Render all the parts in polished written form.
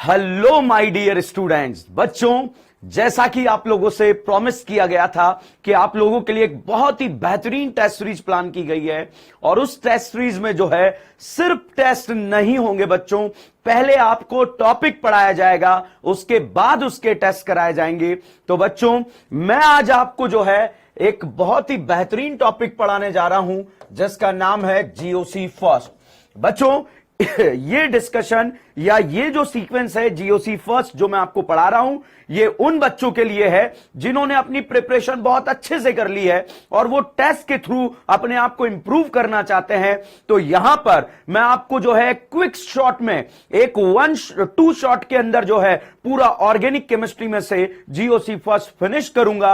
Hello my dear students, बच्चों, जैसा कि आप लोगों से प्रॉमिस किया गया था कि आप लोगों के लिए एक बहुत ही बेहतरीन टेस्ट सीरीज प्लान की गई है। और उस टेस्ट सीरीज में जो है सिर्फ टेस्ट नहीं होंगे बच्चों, पहले आपको टॉपिक पढ़ाया जाएगा, उसके बाद उसके टेस्ट कराए जाएंगे। तो बच्चों, मैं आज आपको जो है एक बहुत ही बेहतरीन टॉपिक पढ़ाने जा रहा हूं जिसका नाम है जीओसी फर्स्ट। बच्चों, ये डिस्कशन या ये जो सीक्वेंस है जीओसी फर्स्ट जो मैं आपको पढ़ा रहा हूं, ये उन बच्चों के लिए है जिन्होंने अपनी प्रिपरेशन बहुत अच्छे से कर ली है और वो टेस्ट के थ्रू अपने आप को इंप्रूव करना चाहते हैं। तो यहां पर मैं आपको जो है क्विक शॉट में एक 1-2 शॉट के अंदर जो है पूरा ऑर्गेनिक केमिस्ट्री में से जीओसी फर्स्ट फिनिश करूंगा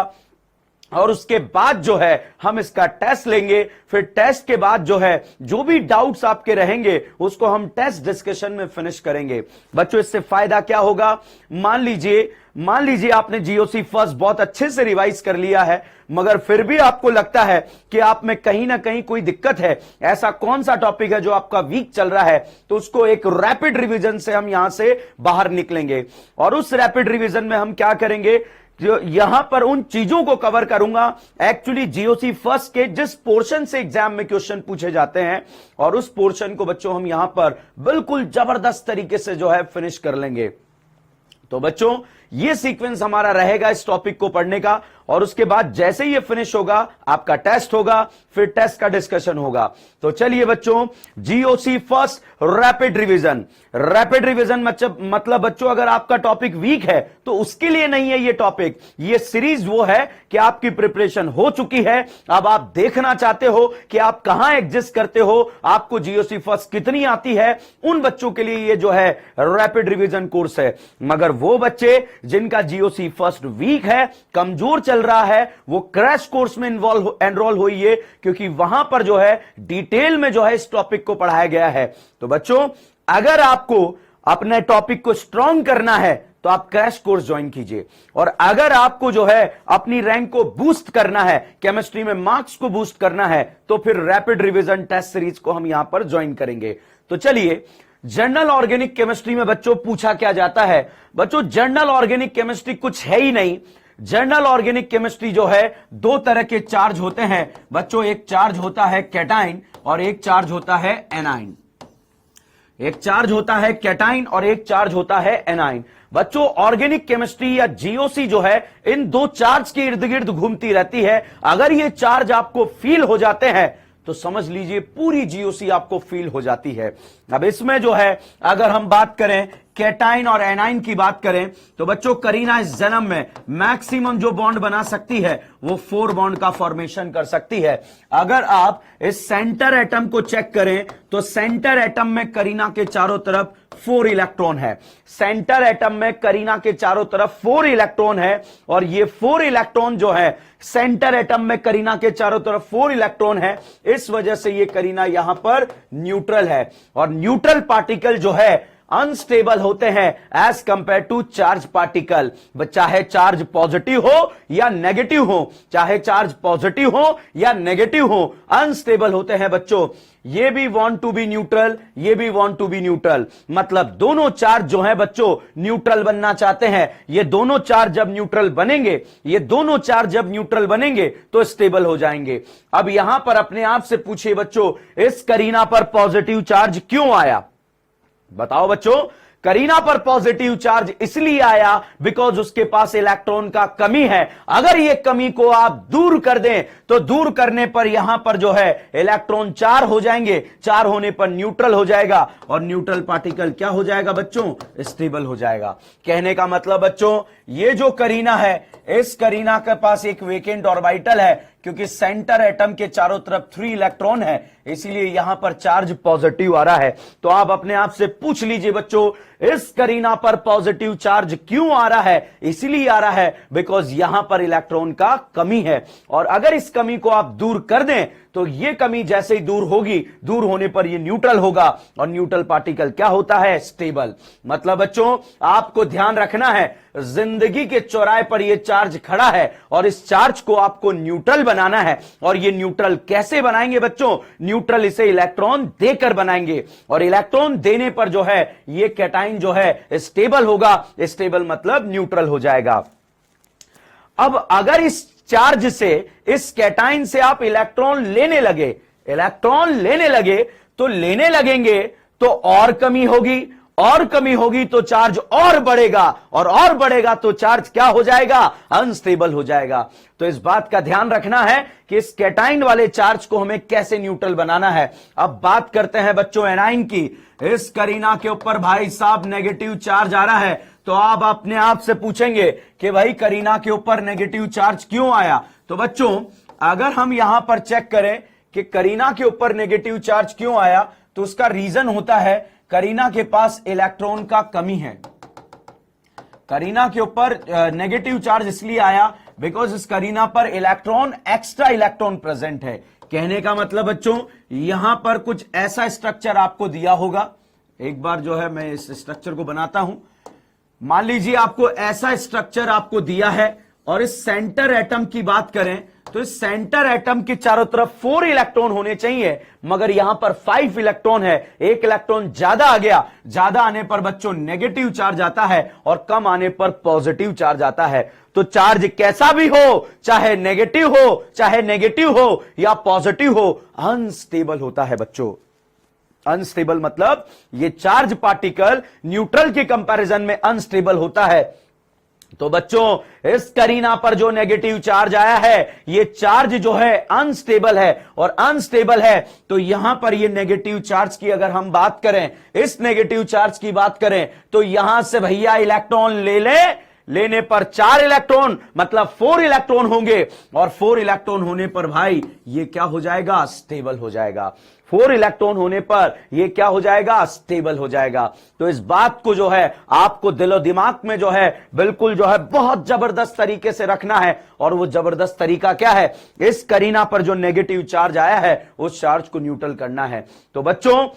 और उसके बाद जो है हम इसका टेस्ट लेंगे। फिर टेस्ट के बाद जो है जो भी डाउट्स आपके रहेंगे उसको हम टेस्ट डिस्कशन में फिनिश करेंगे। बच्चों, इससे फायदा क्या होगा? मान लीजिए आपने जीओसी फर्स्ट बहुत अच्छे से रिवाइज कर लिया है, मगर फिर भी आपको लगता है कि आप में कहीं ना कहीं कोई दिक्कत है, ऐसा कौन सा टॉपिक है जो आपका वीक चल रहा है, तो उसको एक रैपिड रिवीजन से हम यहां से बाहर निकलेंगे। और उस रैपिड रिवीजन में हम क्या करेंगे, जो यहां पर उन चीजों को कवर करूंगा एक्चुअली जीओसी फर्स्ट के जिस पोर्शन से एग्जाम में क्वेश्चन पूछे जाते हैं, और उस पोर्शन को बच्चों हम यहां पर बिल्कुल जबरदस्त तरीके से जो है फिनिश कर लेंगे। तो बच्चों, ये सीक्वेंस हमारा रहेगा इस टॉपिक को पढ़ने का, और उसके बाद जैसे ही ये फिनिश होगा आपका टेस्ट होगा, फिर टेस्ट का डिस्कशन होगा। तो चलिए बच्चों, GOC first rapid revision. Rapid revision मतलब बच्चों, अगर आपका टॉपिक वीक है तो उसके लिए नहीं है ये टॉपिक। ये सीरीज वो है कि आपकी प्रिपरेशन हो चुकी है, अब आप देखना चाहते हो कि आप कहां एग्जिस्ट करते हो, आपको जीओसी फर्स्ट कितनी आती है, उन बच्चों के लिए ये जो है रैपिड रिवीजन कोर्स है। मगर वो बच्चे जिनका जीओसी फर्स्ट वीक है, कमजोर चल रहा है, वो क्रैश कोर्स में एनरोल होइए, क्योंकि वहां पर जो है डिटेल में जो है इस टॉपिक को पढ़ाया गया है। तो बच्चों, अगर आपको अपने टॉपिक को स्ट्रांग करना है तो आप क्रैश कोर्स ज्वाइन कीजिए, और अगर आपको जो है अपनी रैंक को बूस्ट करना है, केमिस्ट्री में मार्क्स को बूस्ट करना है, तो फिर रैपिड रिवीजन टेस्ट सीरीज को हम यहां पर ज्वाइन करेंगे। तो चलिए, जनरल ऑर्गेनिक केमिस्ट्री में बच्चों पूछा क्या जाता है? बच्चों, जनरल ऑर्गेनिक केमिस्ट्री कुछ है ही नहीं। जनरल ऑर्गेनिक केमिस्ट्री जो है दो तरह के चार्ज होते हैं बच्चों, एक चार्ज होता है कैटाइन और एक चार्ज होता है एनाइन। एक चार्ज होता है कैटाइन और एक चार्ज होता है एनाइन। बच्चों, ऑर्गेनिक केमिस्ट्री या जीओसी जो है इन दो चार्ज के इर्द गिर्द घूमती रहती है। अगर ये चार्ज आपको फील हो जाते हैं तो समझ लीजिए पूरी जीओसी आपको फील हो जाती है। अब इसमें जो है अगर हम बात करें कैटाइन और एनाइन की बात करें, तो बच्चों करीना इस जन्म में मैक्सिमम जो बॉन्ड बना सकती है वो 4 बॉन्ड का फॉर्मेशन कर सकती है। अगर आप इस सेंटर एटम को चेक करें तो सेंटर एटम में करीना के चारों तरफ 4 इलेक्ट्रॉन है। सेंटर एटम में करीना के चारों तरफ 4 इलेक्ट्रॉन है, और ये 4 इलेक्ट्रॉन जो है सेंटर एटम में करीना के चारों तरफ 4 इलेक्ट्रॉन है, इस वजह से ये करीना यहां पर न्यूट्रल है। और न्यूट्रल पार्टिकल जो है अनस्टेबल होते हैं as compare to charge particle. चाहे चार्ज पॉजिटिव हो या नेगेटिव हो, चाहे चार्ज पॉजिटिव हो या नेगेटिव हो, अनस्टेबल होते हैं बच्चों। ये भी वांट टू बी न्यूट्रल, ये भी वांट टू बी न्यूट्रल, मतलब दोनों चार्ज जो है बच्चों न्यूट्रल बनना चाहते हैं। ये दोनों चार्ज जब न्यूट्रल बनेंगे, ये दोनों चार्ज जब न्यूट्रल बनेंगे तो स्टेबल हो जाएंगे। अब यहां पर अपने आप से पूछिए बच्चों, इस करीना पर पॉजिटिव चार्ज क्यों आया? बताओ बच्चों, करीना पर पॉजिटिव चार्ज इसलिए आया बिकॉज उसके पास इलेक्ट्रॉन का कमी है। अगर ये कमी को आप दूर कर दें तो दूर करने पर यहां पर जो है इलेक्ट्रॉन 4 हो जाएंगे, 4 होने पर न्यूट्रल हो जाएगा, और न्यूट्रल पार्टिकल क्या हो जाएगा बच्चों? स्टेबल हो जाएगा। कहने का मतलब बच्चों, ये जो करीना है, इस करीना के पास एक वेकेंट ऑर्बिटल है, क्योंकि सेंटर एटम के चारों तरफ 3 इलेक्ट्रॉन है, इसीलिए यहां पर चार्ज पॉजिटिव आ रहा है। तो आप अपने आप से पूछ लीजिए बच्चों, इस करीना पर पॉजिटिव चार्ज क्यों आ रहा है? इसलिए आ रहा है बिकॉज यहां पर इलेक्ट्रॉन का कमी है, और अगर इस कमी को आप दूर कर दें तो ये कमी जैसे ही दूर होगी, दूर होने पर ये न्यूट्रल होगा, और न्यूट्रल पार्टिकल क्या होता है? स्टेबल। मतलब बच्चों आपको ध्यान रखना है, जिंदगी के चौराहे पर ये चार्ज खड़ा है और इस चार्ज को आपको न्यूट्रल बनाना है। और ये न्यूट्रल कैसे बनाएंगे बच्चों? न्यूट्रल इसे इलेक्ट्रॉन देकर बनाएंगे, और इलेक्ट्रॉन देने पर जो है ये कैटाइन जो है स्टेबल होगा। स्टेबल मतलब न्यूट्रल हो जाएगा। अब अगर इस चार्ज से, इस कैटाइन से आप इलेक्ट्रॉन लेने लगे तो लेने लगेंगे तो और कमी होगी, और कमी होगी तो चार्ज और बढ़ेगा, और बढ़ेगा तो चार्ज क्या हो जाएगा? अनस्टेबल हो जाएगा। तो इस बात का ध्यान रखना है कि इस कैटाइन वाले चार्ज को हमें कैसे न्यूट्रल बनाना है। अब बात करते हैं बच्चों एनाइन की। इस करीना के ऊपर भाई साहब नेगेटिव चार्ज आ रहा है, तो आप अपने आप से पूछेंगे कि भाई करीना के ऊपर नेगेटिव चार्ज क्यों आया? तो बच्चों अगर हम यहां पर चेक करें कि करीना के ऊपर नेगेटिव चार्ज क्यों आया, तो उसका रीजन होता है करीना के पास इलेक्ट्रॉन का कमी है। करीना के ऊपर नेगेटिव चार्ज इसलिए आया बिकॉज इस करीना पर इलेक्ट्रॉन, एक्स्ट्रा इलेक्ट्रॉन प्रेजेंट है। कहने का मतलब बच्चों यहां पर कुछ ऐसा स्ट्रक्चर आपको दिया होगा। एक बार जो है मैं इस स्ट्रक्चर को बनाता हूं। मान लीजिए आपको ऐसा स्ट्रक्चर आपको दिया है, और इस सेंटर एटम की बात करें तो इस सेंटर एटम के चारों तरफ 4 इलेक्ट्रॉन होने चाहिए, मगर यहां पर 5 इलेक्ट्रॉन है। एक इलेक्ट्रॉन ज्यादा आ गया, ज्यादा आने पर बच्चों नेगेटिव चार्ज आता है, और कम आने पर पॉजिटिव चार्ज आता है। तो चार्ज कैसा भी हो, चाहे नेगेटिव हो या पॉजिटिव हो, अनस्टेबल होता है बच्चों। अनस्टेबल मतलब ये चार्ज पार्टिकल न्यूट्रल के कंपैरिजन में अनस्टेबल होता है। तो बच्चों इस करीना पर जो नेगेटिव चार्ज आया है, ये चार्ज जो है अनस्टेबल है, और अनस्टेबल है तो यहां पर ये नेगेटिव चार्ज की अगर हम बात करें, इस नेगेटिव चार्ज की बात करें, तो यहां से भैया इलेक्ट्रॉन लेने पर 4 इलेक्ट्रॉन मतलब 4 इलेक्ट्रॉन होंगे, और 4 इलेक्ट्रॉन होने पर भाई ये क्या हो जाएगा? स्टेबल हो जाएगा। 4 इलेक्ट्रॉन होने पर यह क्या हो जाएगा? स्टेबल हो जाएगा। तो इस बात को जो है आपको दिलो दिमाग में जो है बिल्कुल जो है बहुत जबरदस्त तरीके से रखना है, और वो जबरदस्त तरीका क्या है? इस करीना पर जो नेगेटिव चार्ज आया है उस चार्ज को न्यूट्रल करना है। तो बच्चों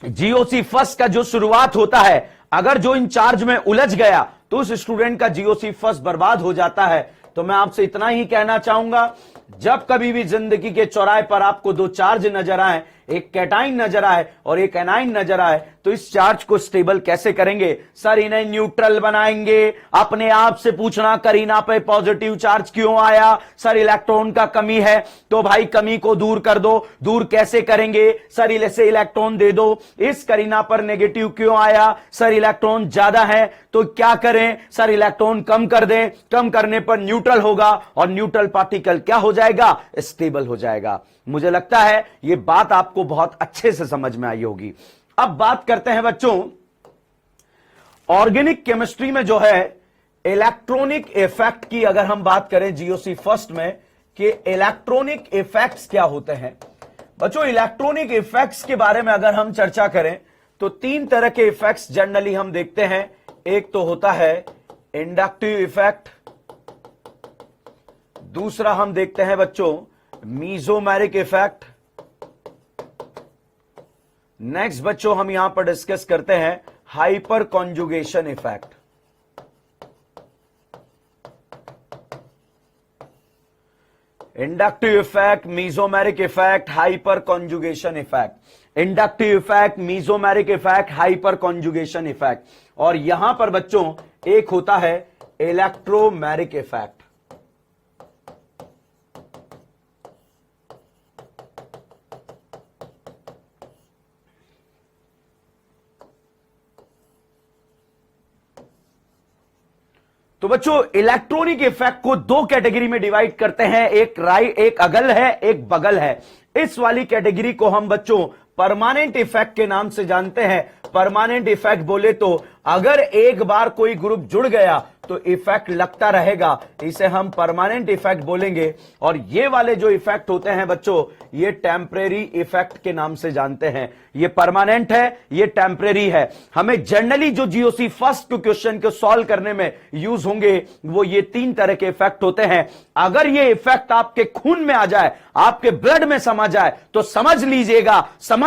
जीओसी फर्स्ट का जो शुरुआत होता है, अगर जो इन चार्ज में उलझ गया तो उस स्टूडेंट का जीओसी फर्स्ट बर्बाद हो जाता है। तो मैं आपसे इतना ही कहना चाहूंगा, जब कभी भी जिंदगी के चौराहे पर आपको 2 चार्ज नजर आए, एक कैटाइन नजर आए और एक एनाइन नजर आए, तो इस चार्ज को स्टेबल कैसे करेंगे? सर इन्हें न्यूट्रल बनाएंगे। अपने आप से पूछना करीना पे पॉजिटिव चार्ज क्यों आया? सर इलेक्ट्रॉन का कमी है, तो भाई कमी को दूर कर दो। दूर कैसे करेंगे? सर इसे इलेक्ट्रॉन दे दो। इस करीना पर नेगेटिव क्यों आया? सर इलेक्ट्रॉन ज्यादा है, तो क्या करें? सर इलेक्ट्रॉन कम कर दें। कम करने पर न्यूट्रल होगा, और न्यूट्रल पार्टिकल क्या हो जाएगा? स्टेबल हो जाएगा। मुझे लगता है यह बात आपको बहुत अच्छे से समझ में आई होगी। अब बात करते हैं बच्चों ऑर्गेनिक केमिस्ट्री में जो है इलेक्ट्रॉनिक इफेक्ट की। अगर हम बात करें जीओसी फर्स्ट में कि इलेक्ट्रॉनिक इफेक्ट्स क्या होते हैं, बच्चों इलेक्ट्रॉनिक इफेक्ट्स के बारे में अगर हम चर्चा करें तो 3 तरह के इफेक्ट्स जनरली हम देखते हैं। एक तो होता है इंडक्टिव इफेक्ट, दूसरा हम देखते हैं बच्चों मीजोमेरिक इफेक्ट, नेक्स्ट बच्चों हम यहां पर डिस्कस करते हैं hyper conjugation effect. Inductive effect, mesomeric effect, hyper conjugation effect. Inductive effect, mesomeric effect, hyper conjugation effect. और यहां पर बच्चों एक होता है इलेक्ट्रोमेरिक इफेक्ट। तो बच्चों इलेक्ट्रॉनिक इफेक्ट को 2 कैटेगरी में डिवाइड करते हैं, एक अगल है, एक बगल है। इस वाली कैटेगरी को हम बच्चों परमानेंट इफेक्ट के नाम से जानते हैं। परमानेंट इफेक्ट बोले तो अगर एक बार कोई ग्रुप जुड़ गया तो इफेक्ट लगता रहेगा, इसे हम परमानेंट इफेक्ट बोलेंगे। और ये वाले जो इफेक्ट होते हैं बच्चों, ये टेम्परेरी इफेक्ट के नाम से जानते हैं। ये परमानेंट है, ये टेम्परेरी है। हमें जनरली जो जीओसी फर्स्ट क्वेश्चन को सॉल्व करने में यूज होंगे वो ये 3 तरह के इफेक्ट होते हैं। अगर ये इफेक्ट आपके खून में आ जाए, आपके ब्लड में समा जाए, तो समझ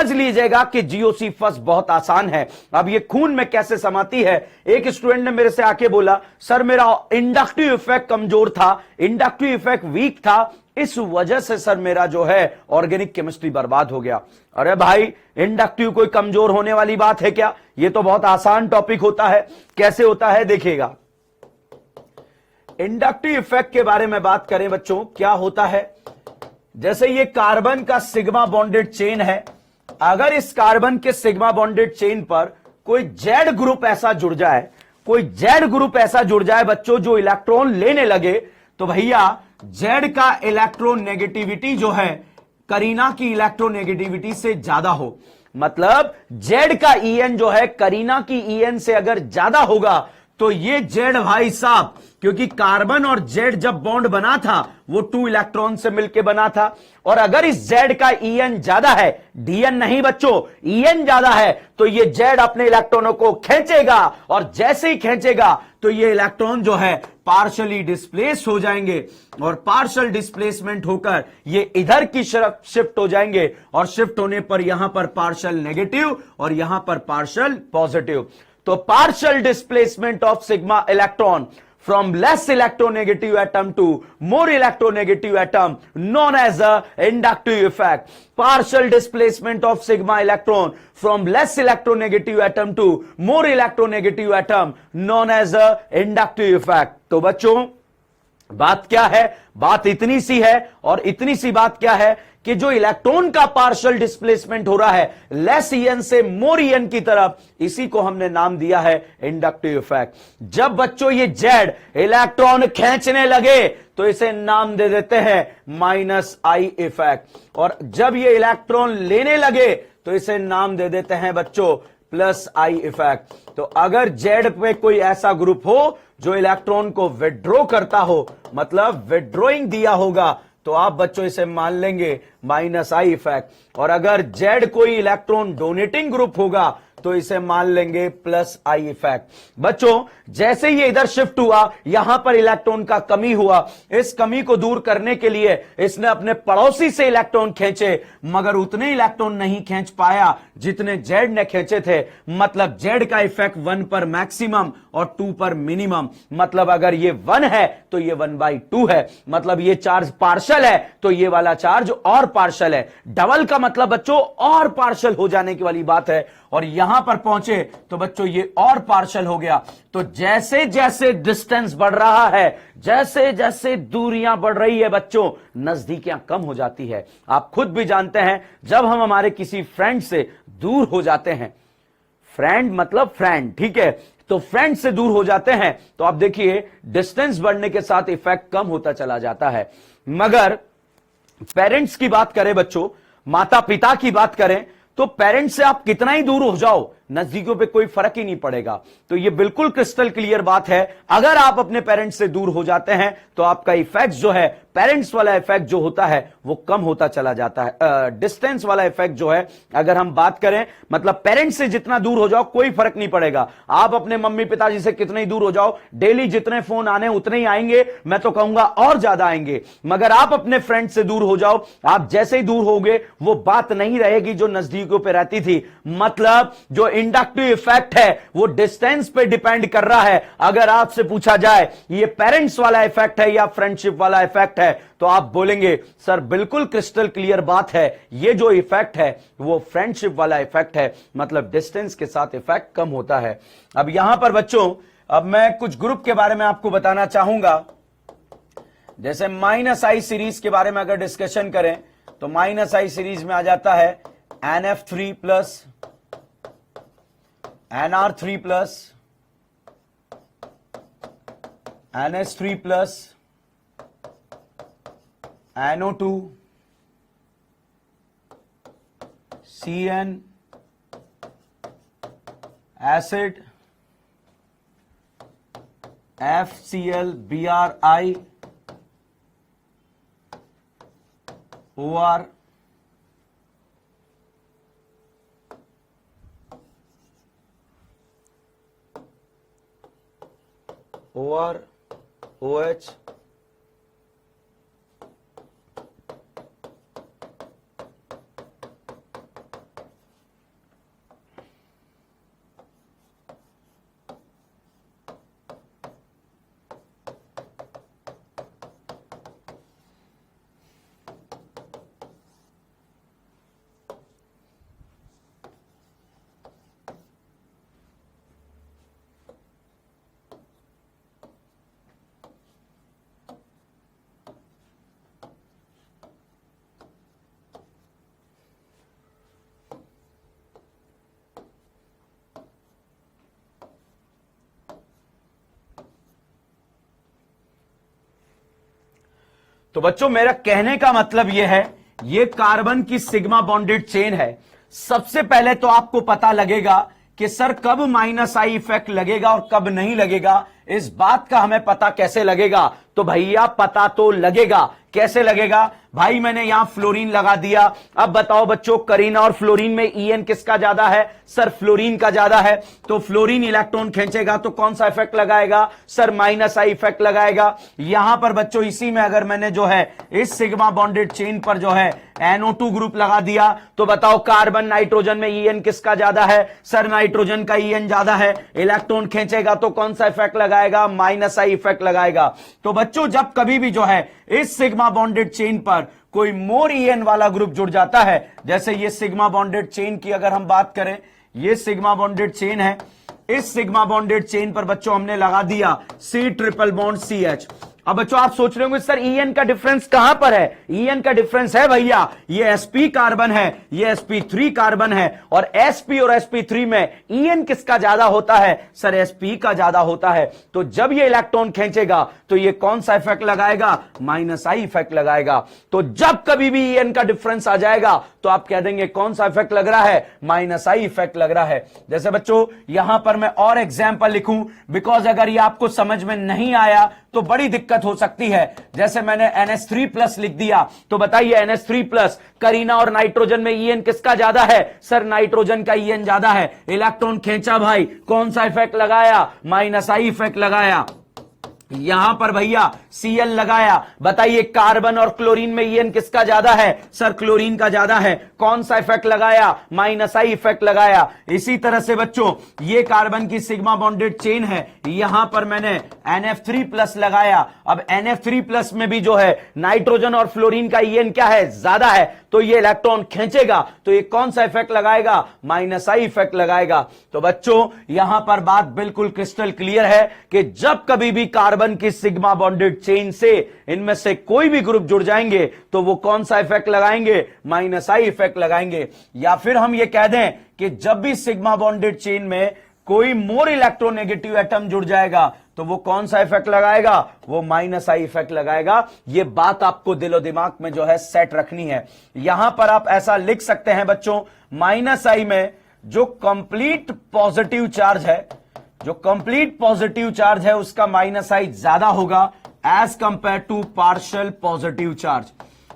लीजिएगा कि जीओसी फर्स्ट बहुत आसान है। अब ये खून में कैसे समाती है? एक स्टूडेंट ने मेरे से आके बोला, सर मेरा इंडक्टिव इफेक्ट कमजोर था, इंडक्टिव इफेक्ट वीक था, इस वजह से सर मेरा जो है ऑर्गेनिक केमिस्ट्री बर्बाद हो गया। अरे भाई, इंडक्टिव कोई कमजोर होने वाली बात है क्या? ये तो बहुत आसान टॉपिक होता है। कैसे होता है देखिएगा। इंडक्टिव इफेक्ट के बारे में बात करें बच्चों, क्या होता है? जैसे ये कार्बन का सिग्मा बॉन्डेड चेन है, अगर इस कार्बन के सिग्मा बॉन्डेड चेन पर कोई जेड ग्रुप ऐसा जुड़ जाए, बच्चों, जो इलेक्ट्रॉन लेने लगे, तो भैया जेड का इलेक्ट्रोनेगेटिविटी जो है करीना की इलेक्ट्रोनेगेटिविटी से ज्यादा हो, मतलब जेड का ईएन जो है करीना की ईएन से अगर ज्यादा होगा, तो ये जेड भाई साहब, क्योंकि कार्बन और जेड जब बॉन्ड बना था वो 2 इलेक्ट्रॉन से मिलकर बना था, और अगर इस जेड का ईएन ज्यादा है, डीएन नहीं बच्चों, ईएन ज्यादा है, तो ये जेड अपने इलेक्ट्रॉनों को खींचेगा, और जैसे ही खींचेगा तो ये इलेक्ट्रॉन जो है पार्शियली डिस्प्लेस हो जाएंगे, और पार्शियल डिस्प्लेसमेंट होकर ये इधर की तरफ शिफ्ट हो जाएंगे, और शिफ्ट होने पर यहां पर पार्शियल नेगेटिव और यहां पर पार्शियल पॉजिटिव। तो partial displacement of sigma electron from less electronegative atom to more electronegative atom known as a inductive effect. Partial displacement of sigma electron from less electronegative atom to more electronegative atom known as a inductive effect. तो बच्चों बात क्या है? बात इतनी सी है, और इतनी सी बात क्या है कि जो इलेक्ट्रॉन का पार्शियल डिस्प्लेसमेंट हो रहा है लेस ईएन से मोर ईएन की तरफ, इसी को हमने नाम दिया है इंडक्टिव इफेक्ट। जब बच्चों ये जेड इलेक्ट्रॉन खींचने लगे तो इसे नाम दे देते हैं माइनस आई इफेक्ट, और जब ये इलेक्ट्रॉन लेने लगे तो इसे नाम दे देते हैं बच्चों प्लस आई इफेक्ट। तो अगर जेड पे कोई ऐसा ग्रुप हो जो इलेक्ट्रॉन को विड्रॉ करता हो, मतलब विड्रॉइंग दिया होगा, तो आप बच्चों इसे मान लेंगे माइनस आई इफेक्ट, और अगर जेड कोई इलेक्ट्रॉन डोनेटिंग ग्रुप होगा तो इसे मान लेंगे प्लस आई इफेक्ट। बच्चों जैसे ये इधर शिफ्ट हुआ, यहां पर इलेक्ट्रॉन का कमी हुआ, इस कमी को दूर करने के लिए इसने अपने पड़ोसी से इलेक्ट्रॉन खींचे, मगर उतने इलेक्ट्रॉन नहीं खींच पाया जितने जेड ने खींचे थे। मतलब जेड का इफेक्ट 1 पर मैक्सिमम और 2 पर मिनिमम। मतलब अगर ये 1 है तो ये 1/2 है, मतलब ये चार्ज पार्शियल है तो ये वाला चार्ज और पार्शियल है। डबल का मतलब बच्चों और पार्शियल हो जाने की वाली बात है, और यहां पर पहुंचे तो बच्चों ये और पार्शियल हो गया। तो जैसे जैसे डिस्टेंस बढ़ रहा है, जैसे जैसे दूरियां बढ़ रही है बच्चों, नजदीकियां कम हो जाती है। आप खुद भी जानते हैं, जब हम हमारे किसी फ्रेंड से दूर हो जाते हैं, फ्रेंड मतलब फ्रेंड, ठीक है, तो फ्रेंड से दूर हो जाते हैं तो आप देखिए डिस्टेंस बढ़ने के साथ इफेक्ट कम होता चला जाता है। मगर पेरेंट्स की बात करें बच्चों, माता पिता की बात करें, तो पेरेंट्स से आप कितना ही दूर हो जाओ, नजदीकियों पे कोई फर्क ही नहीं पड़ेगा। तो ये बिल्कुल क्रिस्टल क्लियर बात है, अगर आप अपने पेरेंट्स से दूर हो जाते हैं तो आपका इफेक्ट जो है, पेरेंट्स वाला इफेक्ट जो होता है वो कम होता चला जाता है। डिस्टेंस वाला इफेक्ट जो है, अगर हम बात करें, मतलब पेरेंट्स से जितना दूर हो जाओ कोई फर्क नहीं पड़ेगा। आप अपने मम्मी पिताजी से कितने ही दूर हो जाओ, डेली जितने फोन आने उतने ही आएंगे, मैं तो कहूंगा और ज्यादा आएंगे। मगर आप अपने फ्रेंड से दूर हो जाओ, आप जैसे ही दूर होगे वो बात नहीं रहेगी जो नजदीकों पे रहती थी। मतलब जो इंडक्टिव इफेक्ट है वो डिस्टेंस पे डिपेंड कर रहा है। अगर आपसे पूछा जाए ये पेरेंट्स वाला इफेक्ट है या फ्रेंडशिप वाला इफेक्ट है, तो आप बोलेंगे सर बिल्कुल क्रिस्टल क्लियर बात है, ये जो इफेक्ट है वो फ्रेंडशिप वाला इफेक्ट है, मतलब डिस्टेंस के साथ इफेक्ट कम होता है। अब यहां पर बच्चों, अब मैं कुछ ग्रुप के बारे में आपको बताना चाहूंगा। जैसे माइनस आई सीरीज के बारे में अगर डिस्कशन करें तो माइनस आई सीरीज में आ जाता है NF3 plus, NR3 plus, NH3 plus, NO2, CN, acid, FCl BrIOR OH तो बच्चों मेरा कहने का मतलब यह है, ये कार्बन की सिग्मा बॉन्डेड चेन है। सबसे पहले तो आपको पता लगेगा कि सर कब माइनस आई इफेक्ट लगेगा और कब नहीं लगेगा। इस बात का हमें पता कैसे लगेगा? तो भैया पता तो लगेगा। कैसे लगेगा भाई? मैंने यहां फ्लोरीन लगा दिया। अब बताओ बच्चों, करीना और फ्लोरीन में ईएन किसका ज्यादा है? सर फ्लोरीन का ज्यादा है। तो फ्लोरीन इलेक्ट्रॉन खींचेगा तो कौन सा इफेक्ट लगाएगा? सर माइनस आई इफेक्ट लगाएगा। यहां पर बच्चों इसी में अगर मैंने जो है इस सिग्मा बॉन्डेड चेन पर जो है NO2 ग्रुप लगा दिया तो बताओ कार्बन नाइट्रोजन में ईएन किसका ज्यादा है? सर नाइट्रोजन का ईएन ज्यादा है। इलेक्ट्रॉन खींचेगा तो कौन सा इफेक्ट लगाएगा? माइनस आई इफेक्ट लगाएगा। तो बच्चों जब कभी भी जो है इस सिग्मा बॉन्डेड चेन पर कोई मोर ईएन वाला ग्रुप जुड़ जाता है, जैसे ये सिग्मा बॉन्डेड चेन की अगर हम बात करें, ये सिग्मा बॉन्डेड चेन है। इस सिग्मा बॉन्डेड चेन पर बच्चों हमने लगा दिया C ट्रिपल बॉन्ड CH। अब बच्चों आप सोच रहे होंगे सर ईएन का डिफरेंस कहां पर है? ईएन का डिफरेंस है भैया, ये sp कार्बन है, ये sp3 कार्बन है, और sp और sp3 में ईएन किसका ज्यादा होता है? सर sp का ज्यादा होता है। तो जब ये इलेक्ट्रॉन खींचेगा तो ये कौन सा इफेक्ट लगाएगा? माइनस आई इफेक्ट लगाएगा। तो जब कभी भी ईएन का डिफरेंस आ जाएगा तो आप कह देंगे कौन सा इफेक्ट लग रहा है? माइनस आई इफेक्ट लग रहा है। जैसे बच्चों यहां पर मैं और एग्जाम्पल लिखूं, बिकॉज अगर ये आपको समझ में नहीं आया तो बड़ी दिक्कत हो सकती है। जैसे मैंने NH3+ लिख दिया तो बताइए NH3+ करीना और नाइट्रोजन में ईएन किसका ज्यादा है? सर नाइट्रोजन का ईएन ज्यादा है। इलेक्ट्रॉन खींचा भाई, कौन सा इफेक्ट लगाया? माइनस आई इफेक्ट लगाया। यहां पर भैया Cl लगाया, बताइए कार्बन और क्लोरीन में ईएन किसका ज्यादा है? सर क्लोरीन का ज्यादा है। कौन सा इफेक्ट लगाया? माइनस आई इफेक्ट लगाया। इसी तरह से बच्चों ये कार्बन की सिग्मा बॉन्डेड चेन है, यहां पर मैंने NF3+ लगाया। अब NF3+ में भी जो है नाइट्रोजन और फ्लोरीन का ईएन क्या है? ज्यादा है। तो ये इलेक्ट्रॉन खींचेगा तो ये कौन सा इफेक्ट लगाएगा? माइनस आई इफेक्ट लगाएगा। तो बच्चों यहां पर बात बिल्कुल क्रिस्टल क्लियर है कि जब कभी भी कार्बन की सिग्मा बॉन्डेड चेन से इनमें से कोई भी ग्रुप जुड़ जाएंगे तो वो कौन सा इफेक्ट लगाएंगे? माइनस आई इफेक्ट लगाएंगे। या फिर हम ये कह दें कि जब भी सिग्मा बॉन्डेड चेन में कोई मोर इलेक्ट्रोनेगेटिव एटम जुड़ जाएगा तो वो कौन सा इफेक्ट लगाएगा? वो माइनस आई इफेक्ट लगाएगा। ये बात आपको दिलो दिमाग में जो है सेट रखनी है। यहां पर आप ऐसा लिख सकते हैं बच्चों, माइनस आई में जो कंप्लीट पॉजिटिव चार्ज है, जो कंप्लीट पॉजिटिव चार्ज है उसका माइनस आई ज्यादा होगा as compare to partial positive charge.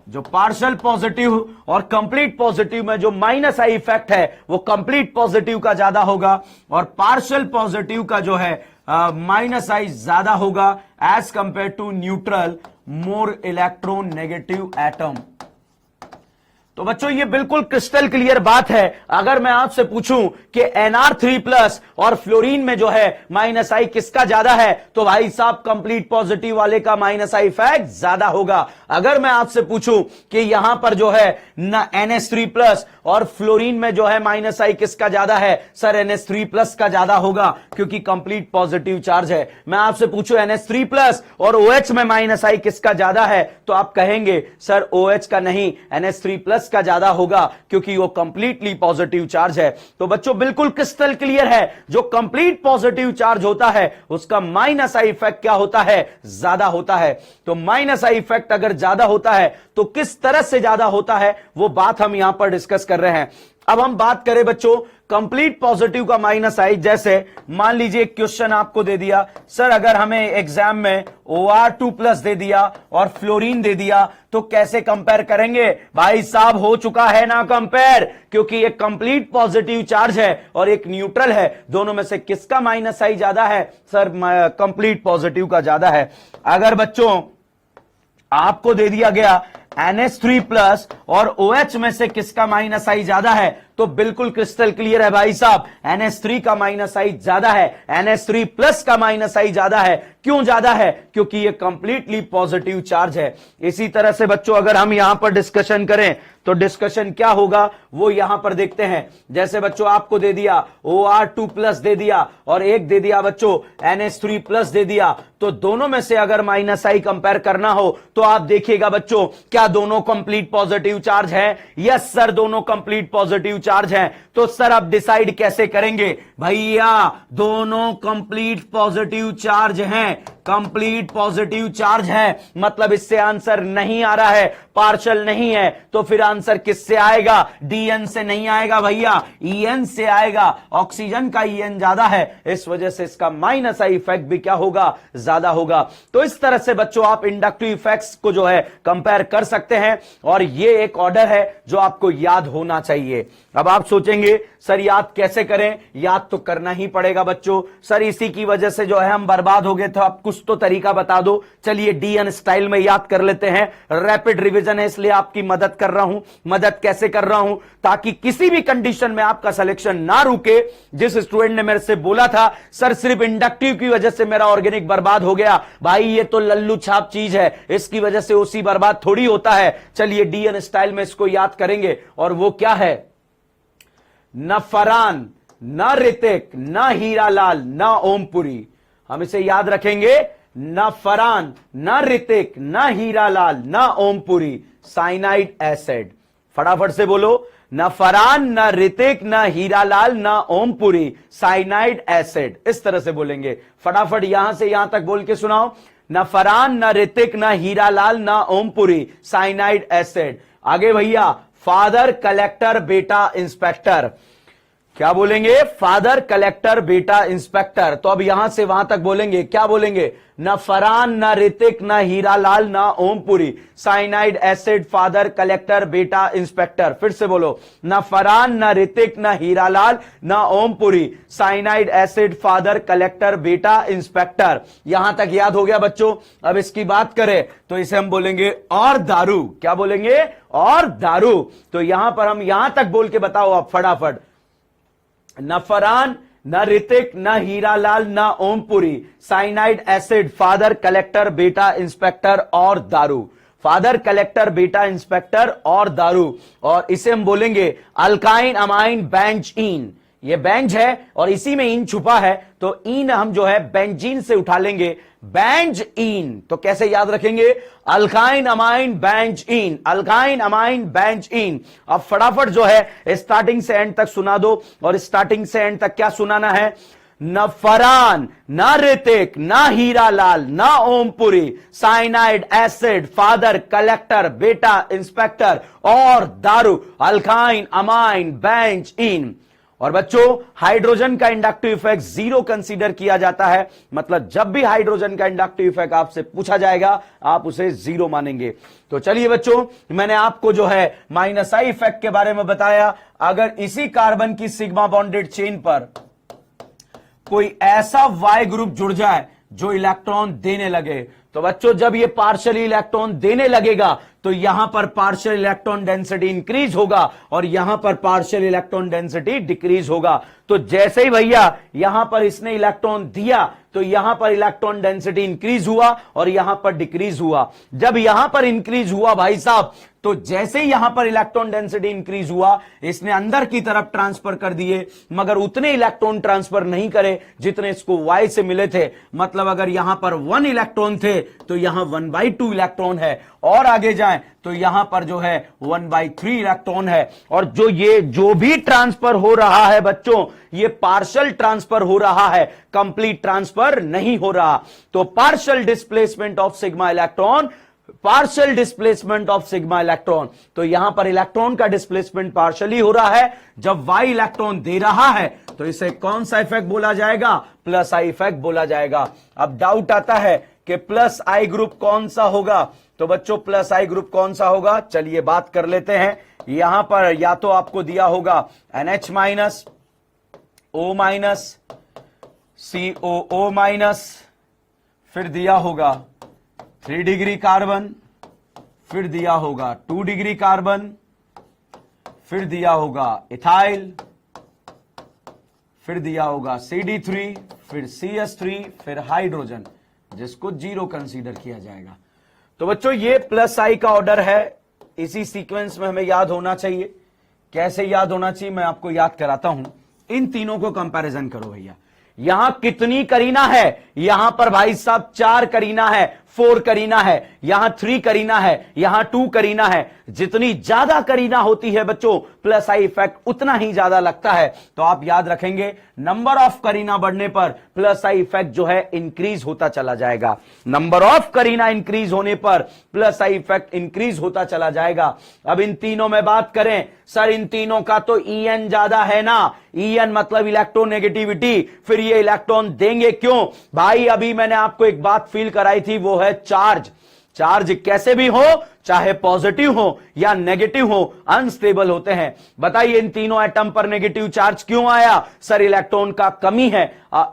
जो पार्शियल पॉजिटिव और कंप्लीट पॉजिटिव में जो माइनस आई इफेक्ट है वो कंप्लीट पॉजिटिव का ज्यादा होगा, और पार्शियल पॉजिटिव का जो है माइनस आई ज्यादा होगा as compare to neutral more electron negative atom. तो बच्चों ये बिल्कुल क्रिस्टल क्लियर बात है। अगर मैं आपसे पूछूं कि Nr3+ और फ्लोरीन में जो है माइनस आई किसका ज्यादा है, तो भाई साहब कंप्लीट पॉजिटिव वाले का माइनस आई इफेक्ट ज्यादा होगा। अगर मैं आपसे पूछूं कि यहां पर जो है ना NH3+ और फ्लोरीन में जो है माइनस आई किसका ज्यादा है, सर NH3+ का ज्यादा होगा क्योंकि कंप्लीट पॉजिटिव चार्ज है। मैं आपसे पूछूं NH3+ और OH में माइनस आई किसका ज्यादा है, तो आप कहेंगे सर OH का नहीं, NH3+ का ज्यादा होगा क्योंकि वो कंप्लीटली पॉजिटिव चार्ज है। तो बच्चों बिल्कुल क्रिस्टल क्लियर है, जो कंप्लीट पॉजिटिव चार्ज होता है उसका माइनस आई इफेक्ट क्या होता है? ज्यादा होता है। तो माइनस आई इफेक्ट अगर ज्यादा होता है तो किस तरह से ज्यादा होता है वो बात हम यहां पर डिस्कस कर रहे हैं। अब हम बात करें बच्चों कंप्लीट पॉजिटिव का माइनस आई, जैसे मान लीजिए एक क्वेश्चन आपको दे दिया, सर अगर हमें एग्जाम में OR2 प्लस दे दिया और फ्लोरीन दे दिया तो कैसे कंपेयर करेंगे? भाई साहब हो चुका है ना कंपेयर, क्योंकि एक कंप्लीट पॉजिटिव चार्ज है और एक न्यूट्रल है, दोनों में से किसका माइनस आई ज्यादा है? सर कंप्लीट पॉजिटिव का ज्यादा है। अगर बच्चों आपको दे दिया गया NH3 प्लस और OH में से किसका माइनस आई ज्यादा है, तो बिल्कुल क्रिस्टल क्लियर है भाई साहब, NH3 का माइनस आई ज्यादा है, NH3 प्लस का माइनस आई ज्यादा है। क्यों ज्यादा है? क्योंकि ये कंप्लीटली पॉजिटिव चार्ज है। इसी तरह से बच्चों अगर हम यहां पर डिस्कशन करें तो डिस्कशन क्या होगा वो यहां पर देखते हैं। जैसे बच्चों आपको दे दिया OR2 प्लस दे दिया और एक दे दिया बच्चों NH3 प्लस दे दिया, तो दोनों में से अगर माइनस आई कंपेयर करना हो तो आप देखिएगा बच्चों क्या दोनों कंप्लीट पॉजिटिव चार्ज है? यस सर, दोनों कंप्लीट पॉजिटिव चार्ज है। तो सर अब डिसाइड कैसे करेंगे? भैया दोनों कंप्लीट पॉजिटिव चार्ज हैं, कंप्लीट पॉजिटिव चार्ज है, मतलब इससे आंसर नहीं आ रहा है, पार्शियल नहीं है, तो फिर आंसर किससे आएगा? DN से नहीं आएगा भैया, EN से आएगा। ऑक्सीजन का EN ज्यादा है, इस वजह से इसका माइनस आई इफेक्ट भी क्या होगा? ज्यादा होगा। तो इस तरह से बच्चों आप इंडक्टिव इफेक्ट्स को जो है कंपेयर कर सकते हैं, और ये एक ऑर्डर है जो आपको याद होना चाहिए। अब आप सोचेंगे सर याद कैसे करें? याद तो करना ही पड़ेगा बच्चों, सर इसी की वजह से जो है हम बर्बाद हो गए, तो आप कुछ तो तरीका बता दो। चलिए DN स्टाइल में याद कर लेते हैं, रैपिड रिवीजन है इसलिए आपकी मदद कर रहा हूं। मदद कैसे कर रहा हूं? ताकि किसी भी कंडीशन में आपका सिलेक्शन ना रुके। जिस स्टूडेंट ने मेरे से बोला था सर सिर्फ इंडक्टिव की वजह से मेरा ऑर्गेनिक बर्बाद हो गया, भाई ये तो लल्लू छाप चीज है, इसकी वजह से ओसी बर्बाद थोड़ी होता है। चलिए DN स्टाइल में इसको याद करेंगे, और वो क्या है? न फरहान, न ऋतिक, न हीरालाल, न ओमपुरी। हम इसे याद रखेंगे, न फरहान, न ऋतिक, न हीरालाल, न ओमपुरी, साइनाइड एसिड। फटाफट से बोलो, न फरहान, न ऋतिक, न हीरालाल, न ओमपुरी, साइनाइड एसिड। इस तरह से बोलेंगे, फटाफट यहां से यहां तक बोल के सुनाओ। न फरहान, न ऋतिक, न हीरालाल, न ओमपुरी, साइनाइड एसिड। आगे भैया, फादर कलेक्टर बेटा इंस्पेक्टर। क्या बोलेंगे? फादर कलेक्टर बेटा इंस्पेक्टर। तो अब यहां से वहां तक बोलेंगे, क्या बोलेंगे? न फरहान, न ऋतिक, न हीरालाल, न Om Puri, cyanide acid, father collector बेटा इंस्पेक्टर। फिर से बोलो, न फरहान, न ऋतिक, न हीरालाल, न Om Puri, cyanide acid, father collector बेटा इंस्पेक्टर। यहां तक याद हो गया बच्चों। अब इसकी बात करें तो इसे हम बोलेंगे और दारू। क्या बोलेंगे? और दारू। तो यहां पर हम यहां तक बोल के बताओ आप फटाफट। न फरहान, न ऋतिक, न हीरालाल, न Om Puri, cyanide acid, father collector बेटा इंस्पेक्टर और दारू। फादर कलेक्टर बेटा इंस्पेक्टर और दारू। और इसे हम बोलेंगे अल्काइन अमाइन बेंजीन। ये बेंज है और इसी में इन छुपा है, तो इन हम जो है बेंजीन से उठा लेंगे, बेंजीन। तो कैसे याद रखेंगे? Alkyne amine benzene, alkyne amine benzene. अब फटाफट जो है स्टार्टिंग से एंड तक सुना दो, और स्टार्टिंग से एंड तक क्या सुनाना है? न फरहान, न ऋतिक, न हीरालाल, न Om Puri, cyanide acid, father collector बेटा इंस्पेक्टर और दारू, अल्काइन अमाइन बेंजीन। और बच्चों हाइड्रोजन का इंडक्टिव इफेक्ट 0 कंसीडर किया जाता है, मतलब जब भी हाइड्रोजन का इंडक्टिव इफेक्ट आपसे पूछा जाएगा आप उसे 0 मानेंगे। तो चलिए बच्चों, मैंने आपको जो है माइनस आई इफेक्ट के बारे में बताया। अगर इसी कार्बन की सिग्मा बॉन्डेड चेन पर कोई ऐसा वाई ग्रुप जुड़ जाए जो इलेक्ट्रॉन देने लगे, तो बच्चों जब ये पार्शियल इलेक्ट्रॉन देने लगेगा तो यहां पर पार्शियल इलेक्ट्रॉन डेंसिटी इंक्रीज होगा और यहां पर पार्शियल इलेक्ट्रॉन डेंसिटी डिक्रीज होगा। तो जैसे ही भैया यहां पर इसने इलेक्ट्रॉन दिया तो यहां पर इलेक्ट्रॉन डेंसिटी इंक्रीज हुआ और यहां पर डिक्रीज हुआ। जब यहां पर इंक्रीज हुआ भाई साहब, तो जैसे ही यहां पर इलेक्ट्रॉन डेंसिटी इंक्रीज हुआ, इसने अंदर की तरफ ट्रांसफर कर दिए, मगर उतने इलेक्ट्रॉन ट्रांसफर नहीं करे जितने इसको वाई से मिले थे। मतलब अगर यहां पर 1 इलेक्ट्रॉन थे तो यहां 1/2 इलेक्ट्रॉन है, और आगे जाएं तो यहां पर जो है 1/3 इलेक्ट्रॉन है। और जो भी ट्रांसफर हो रहा है बच्चों, ये पार्शियल ट्रांसफर हो रहा है, कंप्लीट ट्रांसफर नहीं हो रहा। तो partial displacement of sigma electron partial displacement of sigma electron. तो यहां पर इलेक्ट्रॉन का डिस्प्लेसमेंट पार्शियली हो रहा है। जब वाई इलेक्ट्रॉन दे रहा है तो इसे कौन सा इफेक्ट बोला जाएगा? प्लस आई इफेक्ट बोला जाएगा। अब डाउट आता है कि प्लस आई ग्रुप कौन सा होगा? तो बच्चों प्लस आई ग्रुप कौन सा होगा, चलिए बात कर लेते हैं। यहां पर या तो आपको दिया होगा NH minus, O minus, COO minus, फिर दिया होगा 3 डिग्री कार्बन, फिर दिया होगा 2 डिग्री कार्बन, फिर दिया होगा इथाइल, फिर दिया होगा CD3, फिर CS3, फिर हाइड्रोजन, जिसको 0 कंसीडर किया जाएगा। तो बच्चों ये प्लस आई का ऑर्डर है, इसी सीक्वेंस में हमें याद होना चाहिए। कैसे याद होना चाहिए मैं आपको याद कराता हूं। इन तीनों को कंपैरिजन करो भैया। यहां कितनी करीना है? यहां पर भाई साहब 4 करीना है, 4 करीना है, यहां 3 करीना है, यहां 2 करीना है। जितनी ज्यादा करीना होती है बच्चों प्लस आई इफेक्ट उतना ही ज्यादा लगता है। तो आप याद रखेंगे नंबर ऑफ करीना बढ़ने पर प्लस आई इफेक्ट जो है इंक्रीज होता चला जाएगा। नंबर ऑफ करीना इंक्रीज होने पर प्लस आई इफेक्ट इंक्रीज होता चला जाएगा। अब इन तीनों में बात करें, सर इन तीनों का तो EN ज्यादा है ना। EN मतलब इलेक्ट्रोनेगेटिविटी। फिर ये इलेक्ट्रॉन देंगे क्यों? भाई अभी मैंने आपको एक बात फील कराई थी, वो है चार्ज। चार्ज कैसे भी हो, चाहे पॉजिटिव हो या नेगेटिव हो, अनस्टेबल होते हैं। बताइए इन तीनों एटम पर नेगेटिव चार्ज क्यों आया? सर इलेक्ट्रॉन का कमी है,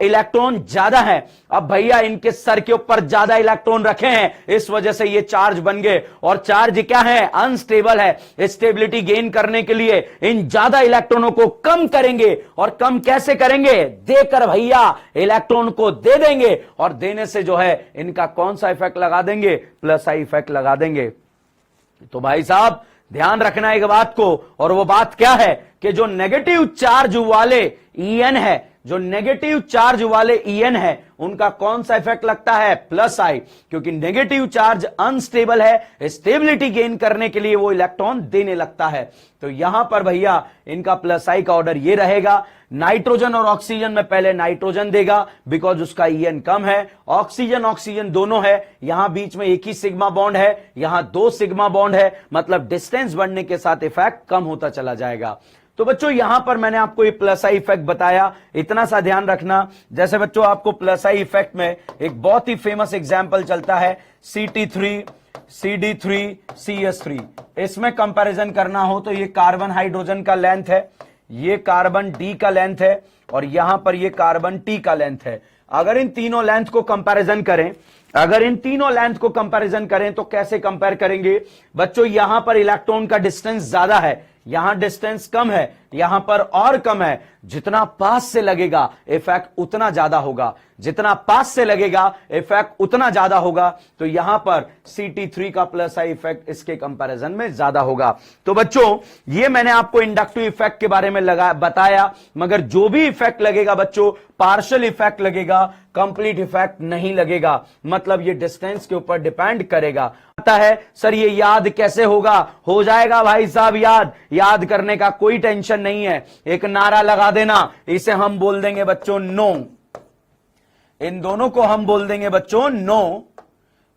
इलेक्ट्रॉन ज्यादा है। अब भैया इनके सर के ऊपर ज्यादा इलेक्ट्रॉन रखे हैं, इस वजह से ये चार्ज बन गए। और चार्ज क्या है? अनस्टेबल है। स्टेबिलिटी गेन करने के लिए इन ज्यादा इलेक्ट्रॉनों को कम करेंगे। और कम कैसे करेंगे? देकर भैया इलेक्ट्रॉन को दे देंगे, और देने से जो है इनका कौन सा इफेक्ट लगा देंगे? प्लस आई इफेक्ट लगा देंगे। तो भाई साहब ध्यान रखना एक बात को, और वो बात क्या है कि जो नेगेटिव चार्ज वाले EN है, जो नेगेटिव चार्ज वाले EN है, उनका कौन सा इफेक्ट लगता है? प्लस आई। क्योंकि नेगेटिव चार्ज अनस्टेबल है, स्टेबिलिटी गेन करने के लिए वो इलेक्ट्रॉन देने लगता है। तो यहां पर भैया इनका प्लस आई का ऑर्डर ये रहेगा। नाइट्रोजन और ऑक्सीजन में पहले नाइट्रोजन देगा, बिकॉज उसका EN कम है। ऑक्सीजन ऑक्सीजन दोनों है, यहां बीच में एक ही सिग्मा बॉन्ड है, यहां 2 सिग्मा बॉन्ड है, मतलब डिस्टेंस बढ़ने के साथ इफेक्ट कम होता चला जाएगा। तो बच्चों यहां पर मैंने आपको ये प्लस आई इफेक्ट बताया, इतना सा ध्यान रखना। जैसे बच्चों आपको प्लस आई इफेक्ट में एक बहुत ही फेमस एग्जांपल चलता है CT3, CD3, CS3। इसमें कंपैरिजन करना हो तो ये कार्बन हाइड्रोजन का लेंथ है, ये कार्बन D का लेंथ है, और यहां पर ये कार्बन T का लेंथ है। अगर इन तीनों लेंथ को कंपैरिजन करें, अगर इन तीनों लेंथ को कंपैरिजन करें तो कैसे कंपेयर करेंगे? बच्चों यहां पर इलेक्ट्रॉन का डिस्टेंस ज्यादा है, यहां डिस्टेंस कम है, यहां पर और कम है। जितना पास से लगेगा इफेक्ट उतना ज्यादा होगा, जितना पास से लगेगा इफेक्ट उतना ज्यादा होगा। तो यहां पर CT3 का प्लस आई इफेक्ट इसके कंपैरिजन में ज्यादा होगा। तो बच्चों ये मैंने आपको इंडक्टिव इफेक्ट के बारे में बताया, मगर जो भी इफेक्ट लगेगा बच्चों पार्शियल इफेक्ट लगेगा, कंप्लीट इफेक्ट नहीं लगेगा। मतलब ये डिस्टेंस के ऊपर डिपेंड करेगा। आता है सर ये याद कैसे होगा? हो जाएगा भाई साहब याद करने का कोई टेंशन नहीं है। एक नारा लगा देना, इसे हम बोल देंगे बच्चों नो। इन दोनों को हम बोल देंगे बच्चों नो,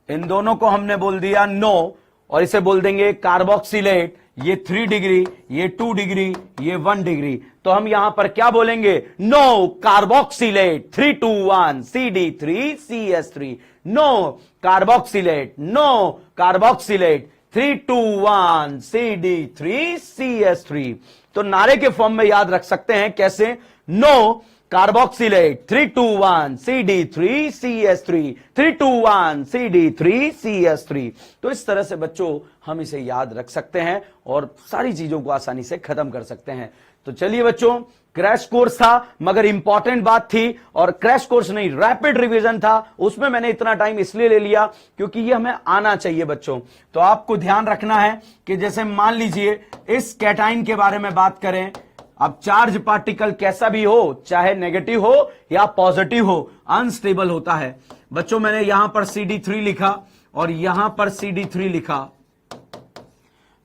इन दोनों को हमने बोल दिया नो, और इसे बोल देंगे कार्बोक्सिलेट। ये 3 डिग्री, ये 2 डिग्री, ये 1 डिग्री। तो हम यहां पर क्या बोलेंगे? No carboxylate 321 CD3 CS3। No carboxylate, no carboxylate 321 CD3 CS3। तो नारे के फॉर्म में याद रख सकते हैं कैसे? No carboxylate 321 CD3 CS3, 321 CD3 CS3। तो इस तरह से बच्चों हम इसे याद रख सकते हैं और सारी चीजों को आसानी से खत्म कर सकते हैं। तो चलिए बच्चों क्रैश कोर्स था, मगर इंपॉर्टेंट बात थी, और क्रैश कोर्स नहीं रैपिड रिवीजन था। उसमें मैंने इतना टाइम इसलिए ले लिया क्योंकि ये हमें आना चाहिए बच्चों। तो आपको ध्यान रखना है कि जैसे मान लीजिए इस कैटाइन के बारे में बात करें। अब चार्ज पार्टिकल कैसा भी हो, चाहे नेगेटिव हो या पॉजिटिव हो, अनस्टेबल होता है बच्चों। मैंने यहां पर CD3 लिखा और यहां पर CD3 लिखा,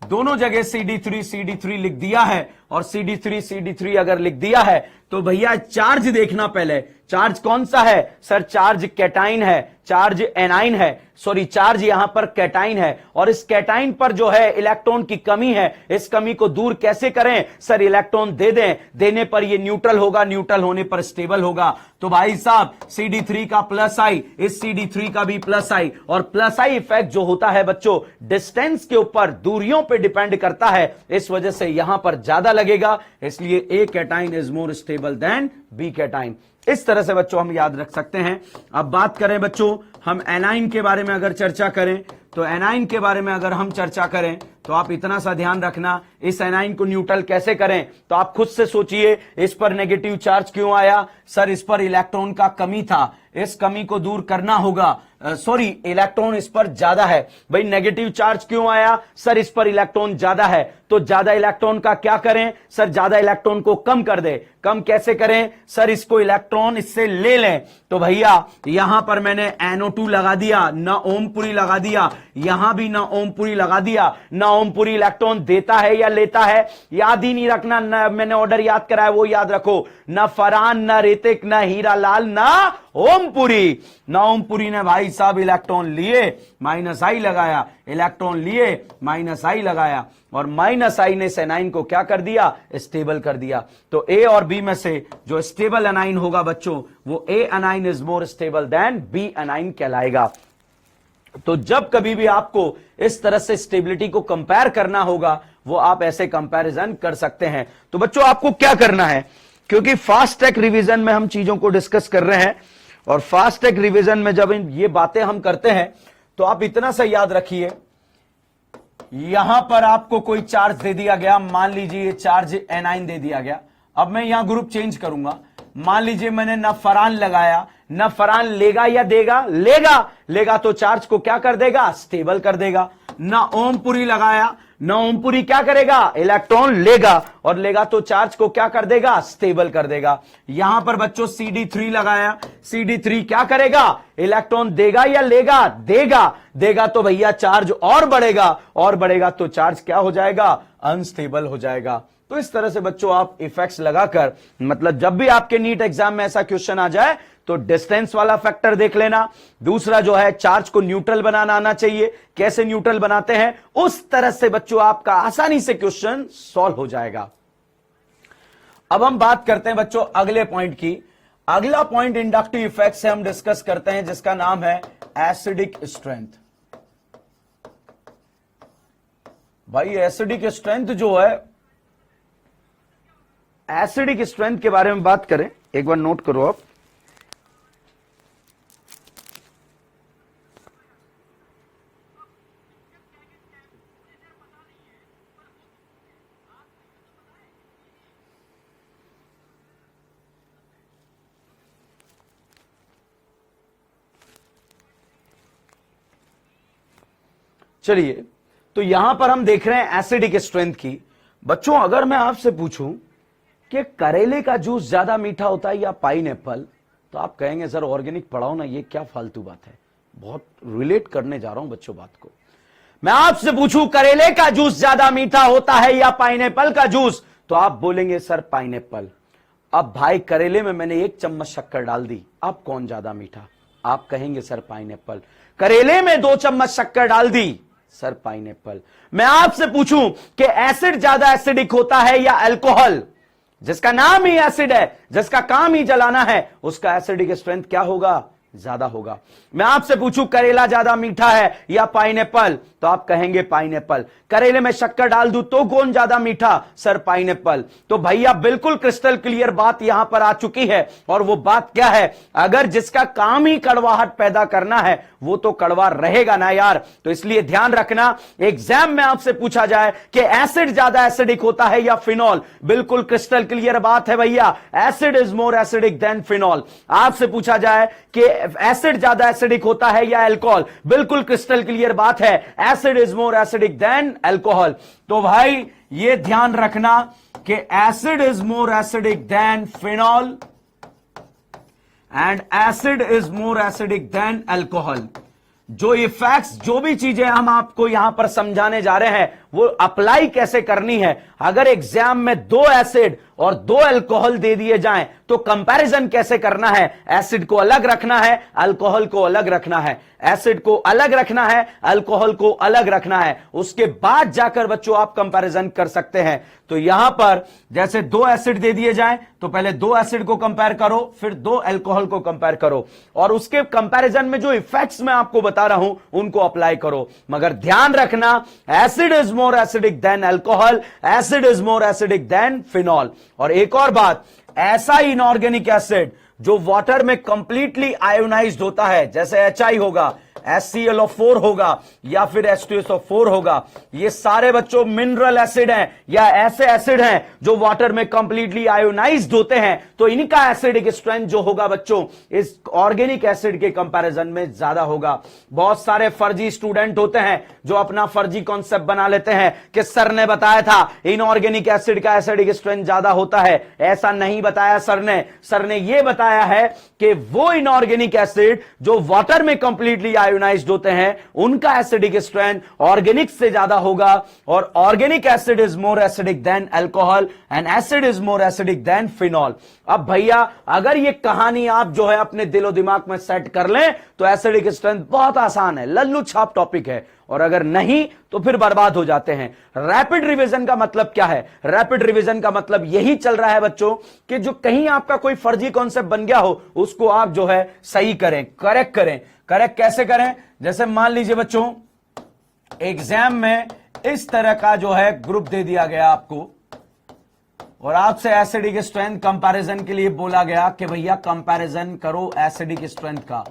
दोनों जगह CD3 लिख दिया है। और CD3 अगर लिख दिया है तो भैया चार्ज देखना, पहले चार्ज कौन सा है सर? चार्ज कैटाइन है, चार्ज एनाइन है, सॉरी चार्ज यहां पर कैटाइन है। और इस कैटाइन पर जो है इलेक्ट्रॉन की कमी है, इस कमी को दूर कैसे करें सर? इलेक्ट्रॉन दे दें, देने पर ये न्यूट्रल होगा, न्यूट्रल होने पर स्टेबल होगा। तो भाई साहब CD3 का प्लस आई, इस CD3 का भी प्लस आई, और प्लस आई इफेक्ट जो होता है बच्चों डिस्टेंस के ऊपर, दूरियों पे डिपेंड करता है, इस वजह से यहां पर ज्यादा लगेगा, इसलिए A cation is more stable than B cation. इस तरह से बच्चों हम याद रख सकते हैं। अब बात करें बच्चों हम एनाइन के बारे में अगर चर्चा करें, तो एनाइन के बारे में अगर हम चर्चा करें तो आप इतना सा ध्यान रखना, इस एनाइन को न्यूट्रल कैसे करें? तो आप खुद से सोचिए, इस पर नेगेटिव चार्ज क्यों आया सर? इस पर इलेक्ट्रॉन का कमी था, इस कमी को दूर करना होगा, सॉरी इलेक्ट्रॉन इस पर ज्यादा है। भाई नेगेटिव चार्ज क्यों आया सर? इस पर इलेक्ट्रॉन ज्यादा है, तो ज्यादा इलेक्ट्रॉन का क्या करें सर? ज्यादा इलेक्ट्रॉन को कम कर दे। कम कैसे करें सर? इसको इलेक्ट्रॉन इससे ले लें। तो भैया यहां पर मैंने NO2 लगा दिया, ना ओमपुरी लगा दिया, यहां भी ना ओमपुरी लगा दिया। ना ओमपुरी इलेक्ट्रॉन देता है या लेता है? याद ही नहीं रखना, ना मैंने ऑर्डर याद कराया वो याद रखो। ना फरहान, ना ऋतिक, ना हीरा लाल, ना ओमपुरी। ना ओमपुरी ने भाई साहब इलेक्ट्रॉन लिए, माइनस आई लगाया, इलेक्ट्रॉन लिए माइनस आई लगाया, और माइनस आई ने एनाइन को क्या कर दिया? स्टेबल कर दिया। तो ए और बी में से जो स्टेबल एनाइन होगा बच्चों, वो A anion is more stable than B anion कहलाएगा। तो जब कभी भी आपको इस तरह से स्टेबिलिटी को कंपेयर करना होगा, वो आप ऐसे कंपैरिजन कर सकते हैं। तो बच्चों आपको क्या करना है, क्योंकि फास्ट ट्रैक रिवीजन में हम चीजों को डिस्कस कर रहे हैं, और फास्ट ट्रैक रिवीजन में जब ये बातें हम करते हैं तो आप इतना सा याद रखिए, यहां पर आपको कोई चार्ज दे दिया गया, मान लीजिए ये चार्ज एनाइन दे दिया गया। अब मैं यहां ग्रुप चेंज करूंगा, मान लीजिए मैंने ना फरहान लगाया, ना फरहान लेगा या देगा? लेगा, लेगा तो चार्ज को क्या कर देगा? स्टेबल कर देगा। ना ओमपुरी लगाया, ना ओमपुरी क्या करेगा? इलेक्ट्रॉन लेगा, और लेगा तो चार्ज को क्या कर देगा? स्टेबल कर देगा। यहां पर बच्चों CD3 लगाया, CD3 क्या करेगा? इलेक्ट्रॉन देगा या लेगा? देगा, देगा तो भैया चार्ज और बढ़ेगा, और बढ़ेगा तो चार्ज क्या हो जाएगा? अनस्टेबल हो जाएगा। तो इस तरह से बच्चों आप इफेक्ट्स लगाकर, मतलब जब भी आपके नीट एग्जाम में ऐसा क्वेश्चन आ जाए तो डिस्टेंस वाला फैक्टर देख लेना। दूसरा जो है चार्ज को न्यूट्रल बनाना आना चाहिए, कैसे न्यूट्रल बनाते हैं, उस तरह से बच्चों आपका आसानी से क्वेश्चन सॉल्व हो जाएगा। अब हम बात करते हैं बच्चों अगले पॉइंट की। अगला पॉइंट इंडक्टिव इफेक्ट से हम डिस्कस करते हैं, जिसका नाम है एसिडिक स्ट्रेंथ। भाई एसिडिक स्ट्रेंथ जो है, एसिडिक स्ट्रेंथ के बारे में बात करें, एक बार नोट करो आप। चलिए, तो यहां पर हम देख रहे हैं एसिडिक स्ट्रेंथ की। बच्चों अगर मैं आपसे पूछूं कि करेले का जूस ज्यादा मीठा होता है या पाइनएप्पल, तो आप कहेंगे सर ऑर्गेनिक पढ़ाओ ना, ये क्या फालतू बात है। बहुत रिलेट करने जा रहा हूं बच्चों बात को। मैं आपसे पूछूं करेले का जूस ज्यादा मीठा होता है या पाइनएप्पल का जूस, तो आप बोलेंगे सर पाइनएप्पल। अब भाई करेले में मैंने 1 चम्मच शक्कर डाल दी, अब कौन ज्यादा मीठा? आप कहेंगे सर पाइनएप्पल। करेले में 2 चम्मच शक्कर डाल दी, सर पाइनएप्पल। मैं आपसे पूछूं कि एसिड ज्यादा एसिडिक होता है या अल्कोहल, जिसका नाम ही एसिड है, जिसका काम ही जलाना है, उसका एसिडिक स्ट्रेंथ क्या होगा? ज्यादा होगा। मैं आपसे पूछूं करेला ज्यादा मीठा है या पाइनएप्पल, तो आप कहेंगे पाइनएप्पल। करेले में शक्कर डाल दूं तो कौन ज्यादा मीठा? Sir pineapple. तो भैया बिल्कुल क्रिस्टल क्लियर बात यहां पर आ चुकी है, और वो बात क्या है? अगर जिसका काम ही कड़वाहट पैदा करना है, वो तो कड़वा रहेगा ना यार। तो इसलिए ध्यान रखना, एग्जाम में आपसे पूछा जाए कि एसिड ज्यादा एसिडिक होता है या फिनॉल, बिल्कुल क्रिस्टल क्लियर बात है भैया, acid is more acidic then phenol. आपसे पूछा जाए कि एसिड ज्यादा एसिडिक होता है या अल्कोहल, बिल्कुल क्रिस्टल क्लियर बात है, acid is more acidic then alcohol. तो भाई ये ध्यान रखना कि acid is more acidic then phenol and acid is more acidic then alcohol. जो इफेक्ट्स, जो भी चीजें हम आपको यहां पर समझाने जा रहे हैं, वो अप्लाई कैसे करनी है। अगर एग्जाम में 2 एसिड और 2 अल्कोहल दे दिए जाएं तो कंपैरिजन कैसे करना है? एसिड को अलग रखना है, अल्कोहल को अलग रखना है, एसिड को अलग रखना है, अल्कोहल को अलग रखना है, उसके बाद जाकर बच्चों आप कंपैरिजन कर सकते हैं। तो यहां पर जैसे 2 एसिड दे दिए जाएं तो पहले 2 एसिड को कंपेयर करो, फिर 2 अल्कोहल को कंपेयर करो और उसके कंपैरिजन में जो इफेक्ट्स मैं आपको बता रहा हूं उनको अप्लाई करो। मगर ध्यान रखना, acid is more acidic then alcohol, acid is more acidic then phenol. और एक और बात, ऐसा इनऑर्गेनिक एसिड जो वाटर में कंप्लीटली आयोनाइज्ड होता है, जैसे HI होगा, HClO4 होगा या फिर H2SO4 होगा, ये सारे बच्चों मिनरल एसिड हैं या ऐसे एसिड हैं जो वाटर में कंप्लीटली आयोनाइज्ड होते हैं। तो इनका एसिडिक स्ट्रेंथ जो होगा बच्चों इस ऑर्गेनिक एसिड के कंपैरिजन में ज्यादा होगा। बहुत सारे फर्जी स्टूडेंट होते हैं जो अपना फर्जी कॉन्सेप्ट बना लेते हैं कि सर ने बताया था इनऑर्गेनिक एसिड का एसिडिक स्ट्रेंथ ज्यादा होता है। ऐसा नहीं बताया सर ने यह बताया है कि वो इनऑर्गेनिक एसिड जो वाटर में कंप्लीटली आयोनाइज्ड होते हैं उनका एसिडिक स्ट्रेंथ ऑर्गेनिक से ज्यादा होगा और organic acid is more acidic then alcohol and acid is more acidic then phenol. अब भैया अगर ये कहानी आप जो है अपने दिलो दिमाग में सेट कर लें तो एसिडिक स्ट्रेंथ बहुत आसान है, लल्लू छाप टॉपिक है, और अगर नहीं तो फिर बर्बाद हो जाते हैं। रैपिड रिवीजन का मतलब क्या है? रैपिड रिवीजन का मतलब यही चल रहा है बच्चों कि जो कहीं आपका कोई फर्जी कॉन्सेप्ट बन गया हो उसको आप जो है सही करें, करेक्ट करें। करेक्ट कैसे करें? जैसे मान लीजिए बच्चों एग्जाम में इस तरह का जो है ग्रुप दे दिया गया आपको और आपसे एसिडिक स्ट्रेंथ कंपैरिजन के लिए बोला गया कि भैया कंपैरिजन करो एसिडिक स्ट्रेंथ का।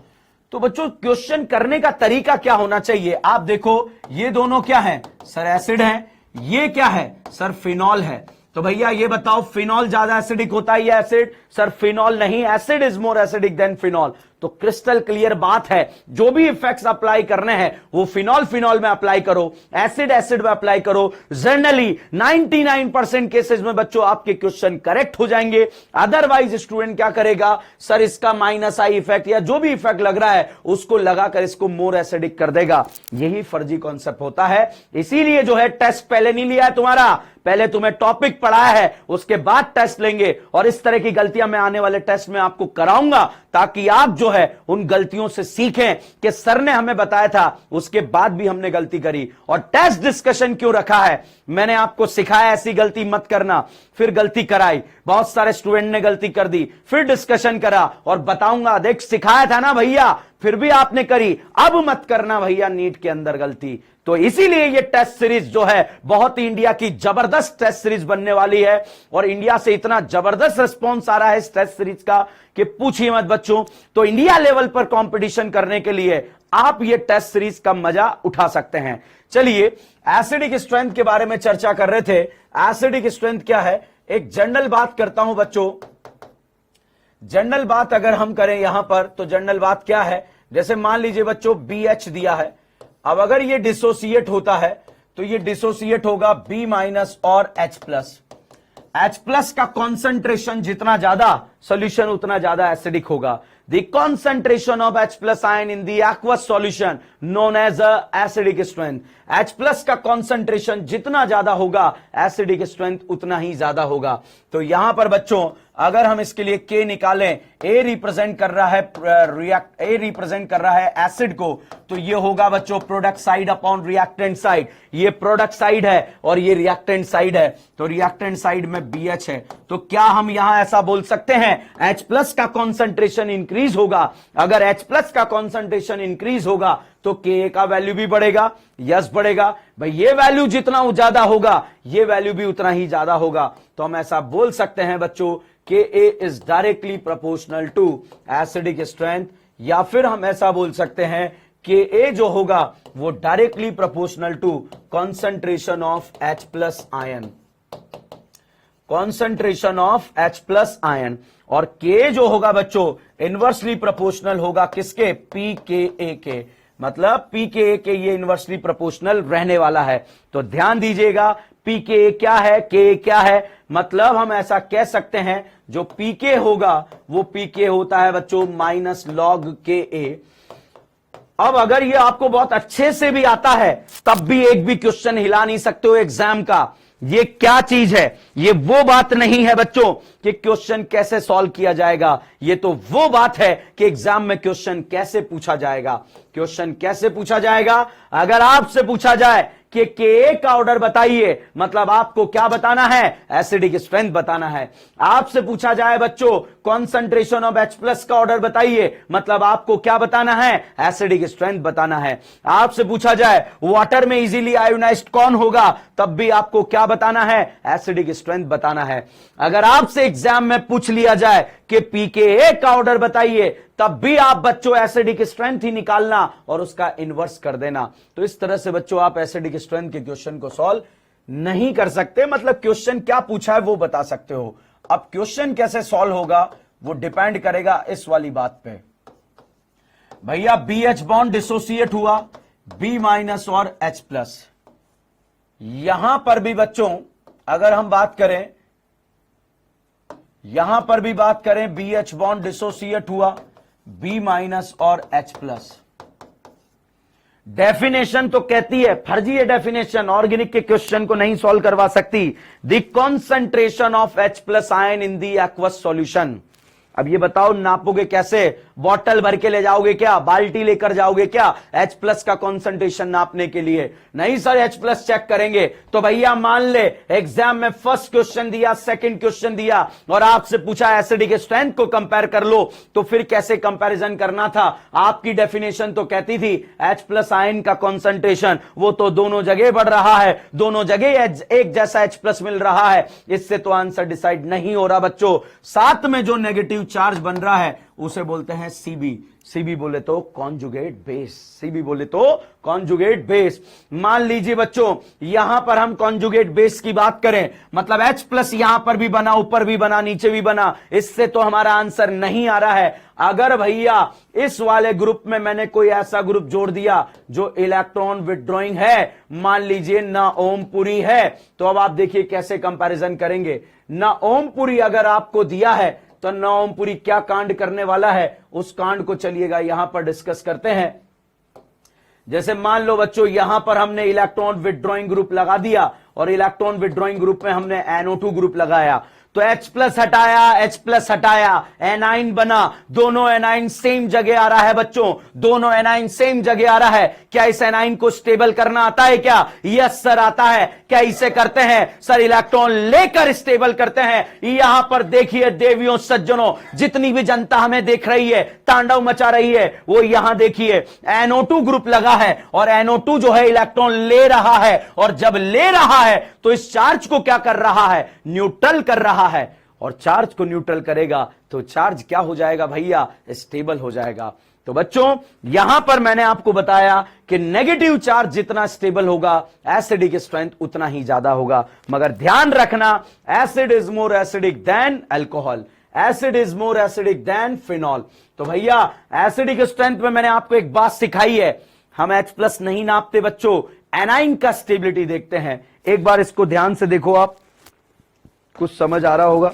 तो बच्चों क्वेश्चन करने का तरीका क्या होना चाहिए? आप देखो ये दोनों क्या है सर? एसिड है। ये क्या है सर? फिनॉल है। तो भैया ये बताओ फिनॉल ज्यादा एसिडिक होता है या एसिड? सर फिनॉल नहीं, acid is more acidic then phenol. तो क्रिस्टल क्लियर बात है, जो भी इफेक्ट्स अप्लाई करने हैं वो फिनॉल में अप्लाई करो, एसिड में अप्लाई करो। जनरली 99% केसेस में बच्चों आपके क्वेश्चन करेक्ट हो जाएंगे। अदरवाइज स्टूडेंट क्या करेगा? सर इसका -I इफेक्ट या जो भी इफेक्ट लग रहा है उसको लगाकर इसको मोर एसिडिक कर देगा। यही फर्जी कॉन्सेप्ट होता है। इसीलिए जो है टेस्ट पहले नहीं लिया है तुम्हारा, पहले तुम्हें टॉपिक पढ़ाया है उसके बाद टेस्ट लेंगे और इस तरह की गलतियां मैं आने वाले टेस्ट में आपको कराऊंगा ताकि आप जो है उन गलतियों से सीखें कि सर ने हमें बताया था उसके बाद भी हमने गलती करी। और टेस्ट डिस्कशन क्यों रखा है? मैंने आपको सिखाया ऐसी गलती मत करना, फिर गलती कराई, बहुत सारे स्टूडेंट ने गलती कर दी, फिर डिस्कशन करा और बताऊंगा देख सिखाया था ना भैया, फिर भी आपने करी, अब मत करना भैया नीट के अंदर गलती। तो इसीलिए ये टेस्ट सीरीज जो है बहुत ही इंडिया की जबरदस्त टेस्ट सीरीज बनने वाली है और इंडिया से इतना जबरदस्त रिस्पॉन्स आ रहा है इस टेस्ट सीरीज का कि पूछिए मत बच्चों। तो इंडिया लेवल पर कंपटीशन करने के लिए आप ये टेस्ट सीरीज का मजा उठा सकते हैं। चलिए एसिडिक स्ट्रेंथ के बारे में चर्चा कर रहे थे। एसिडिक स्ट्रेंथ क्या है? एक जनरल बात करता हूं बच्चों। जनरल बात अगर हम करें यहां पर तो जनरल बात क्या है? जैसे मान लीजिए बच्चों BH दिया है, अब अगर ये डिसोसिएट होता है तो ये डिसोसिएट होगा B- और H+। H+ का कॉन्सेंट्रेशन जितना ज्यादा सॉल्यूशन उतना ज्यादा एसिडिक होगा। The concentration of H+ ion in the aqueous solution known as a acidic strength। H+ का कॉन्सेंट्रेशन जितना ज्यादा होगा एसिडिक स्ट्रेंथ उतना ही ज्यादा होगा। तो यहां पर बच्चों अगर हम इसके लिए K निकालें, A रिप्रेजेंट कर रहा है एसिड को, तो ये होगा बच्चों product side upon reactant side. ये प्रोडक्ट साइड है और ये रिएक्टेंट साइड है, तो रिएक्टेंट साइड में BH है। तो क्या हम यहां ऐसा बोल सकते हैं H+ का कॉन्सेंट्रेशन इंक्रीज होगा? अगर H+ का कॉन्सेंट्रेशन इंक्रीज होगा तो Ka का वैल्यू भी बढ़ेगा। यस बढ़ेगा भाई, ये वैल्यू जितना ज्यादा होगा ये वैल्यू भी उतना ही ज्यादा होगा। तो हम ऐसा बोल सकते हैं बच्चों Ka is directly proportional to acidic strength, या फिर हम ऐसा बोल सकते हैं Ka जो होगा वो directly proportional to concentration of H+ ion, concentration of H+ ion. और K जो होगा बच्चों इनवर्सली प्रोपोर्शनल होगा किसके? pKa के, मतलब pKa के ये इनवर्सली प्रोपोर्शनल रहने वाला है। तो ध्यान दीजिएगा pKa क्या है, Ka क्या है, मतलब हम ऐसा कह सकते हैं जो pK होगा वो pK होता है बच्चों -log Ka। अब अगर ये आपको बहुत अच्छे से भी आता है तब भी एक भी क्वेश्चन हिला नहीं सकते हो एग्जाम का ये क्या चीज है? ये वो बात नहीं है बच्चों कि क्वेश्चन कैसे सॉल्व किया जाएगा, ये तो वो बात है कि एग्जाम में क्वेश्चन कैसे पूछा जाएगा। क्वेश्चन कैसे पूछा जाएगा? अगर आपसे पूछा जाए कि Ka का ऑर्डर बताइए, मतलब आपको क्या बताना है? एसिडिक स्ट्रेंथ बताना है। आपसे पूछा जाए बच्चों कॉन्सेंट्रेशन ऑफ H+ का ऑर्डर बताइए, मतलब आपको क्या बताना है? एसिडिक स्ट्रेंथ बताना है। आपसे पूछा जाए वाटर में इजीली आयोनाइज्ड कौन होगा, तब भी आपको क्या बताना है? एसिडिक स्ट्रेंथ बताना है। अगर आपसे एग्जाम में पूछ लिया जाए कि pKa का ऑर्डर बताइए, तब भी आप बच्चों एसिडिक स्ट्रेंथ ही निकालना और उसका इनवर्स कर देना। तो इस तरह से बच्चों आप एसिडिक स्ट्रेंथ के क्वेश्चन को सॉल्व नहीं कर सकते, मतलब क्वेश्चन क्या पूछा है वो बता सकते हो। अब क्वेश्चन कैसे सॉल्व होगा वो डिपेंड करेगा इस वाली बात पे। भैया BH बॉन्ड डिसोसिएट हुआ B- और H+। यहां पर भी बच्चों अगर हम बात करें, यहां पर भी बात करें, BH बॉन्ड डिसोसिएट हुआ B- और H+। डेफिनेशन तो कहती है, फर्जी है डेफिनेशन, ऑर्गेनिक के क्वेश्चन को नहीं सॉल्व करवा सकती। The concentration of H+ ion in the aqueous solution. अब ये बताओ नापोगे कैसे? बॉटल भर के ले जाओगे क्या? बाल्टी लेकर जाओगे क्या H+ का कॉन्सेंट्रेशन नापने के लिए? नहीं सर, H+ चेक करेंगे। तो भैया मान ले एग्जाम में फर्स्ट क्वेश्चन दिया, सेकंड क्वेश्चन दिया और आपसे पूछा एसिडिक स्ट्रेंथ को कंपेयर कर लो, तो फिर कैसे कंपैरिजन करना था? आपकी डेफिनेशन तो कहती थी H+ आयन का कॉन्सेंट्रेशन वो तो दोनों जगह बढ़ रहा है, दोनों जगह एक जैसा H+ मिल रहा है, इससे तो आंसर डिसाइड नहीं हो रहा बच्चों। साथ में जो नेगेटिव चार्ज बन रहा है उसे बोलते हैं सीबी। सीबी बोले तो कॉन्जुगेट बेस, सीबी बोले तो कॉन्जुगेट बेस। मान लीजिए बच्चों यहां पर हम कॉन्जुगेट बेस की बात करें, मतलब H+ यहां पर भी बना, ऊपर भी बना, नीचे भी बना, इससे तो हमारा आंसर नहीं आ रहा है। अगर भैया इस वाले ग्रुप में मैंने कोई ऐसा ग्रुप जोड़ दिया जो इलेक्ट्रॉन विथड्रॉइंग है, मान लीजिए ना ओमपुरी है, तो अब आप देखिए कैसे कंपैरिजन करेंगे। ना ओमपुरी अगर आपको दिया है तो ना ओमपुरी क्या कांड करने वाला है, उस कांड को चलिएगा यहां पर डिस्कस करते हैं। जैसे मान लो बच्चों यहां पर हमने इलेक्ट्रॉन विथड्रॉइंग ग्रुप लगा दिया और इलेक्ट्रॉन विथड्रॉइंग ग्रुप में हमने NO2 ग्रुप लगाया, तो H+ हटाया, H+ हटाया, एनाइन बना, दोनों एनाइन सेम जगह आ रहा है बच्चों, दोनों एनाइन सेम जगह आ रहा है। क्या इस एनाइन को स्टेबल करना आता है क्या? यस सर आता है। क्या इसे करते हैं? सर इलेक्ट्रॉन लेकर स्टेबल करते हैं। यहां पर देखिए देवियों सज्जनों, जितनी भी जनता हमें देख रही है, तांडव मचा रही है, वो यहां देखिए NO2 ग्रुप लगा है और NO2 जो है इलेक्ट्रॉन ले रहा है, और जब ले रहा है तो इस चार्ज को क्या कर रहा है? न्यूट्रल कर रहा है। और चार्ज को न्यूट्रल करेगा तो चार्ज क्या हो जाएगा भैया? स्टेबल हो जाएगा। तो बच्चों यहां पर मैंने आपको बताया कि नेगेटिव चार्ज जितना स्टेबल होगा एसिडिक स्ट्रेंथ उतना ही ज्यादा होगा। मगर ध्यान रखना, acid is more acidic then alcohol, acid is more acidic then phenol. तो भैया एसिडिक स्ट्रेंथ में मैंने आपको एक बात सिखाई है, हम H+ नहीं नापते बच्चों, एनाइन का स्टेबिलिटी देखते हैं। एक बार इसको ध्यान से देखो, आप कुछ समझ आ रहा होगा।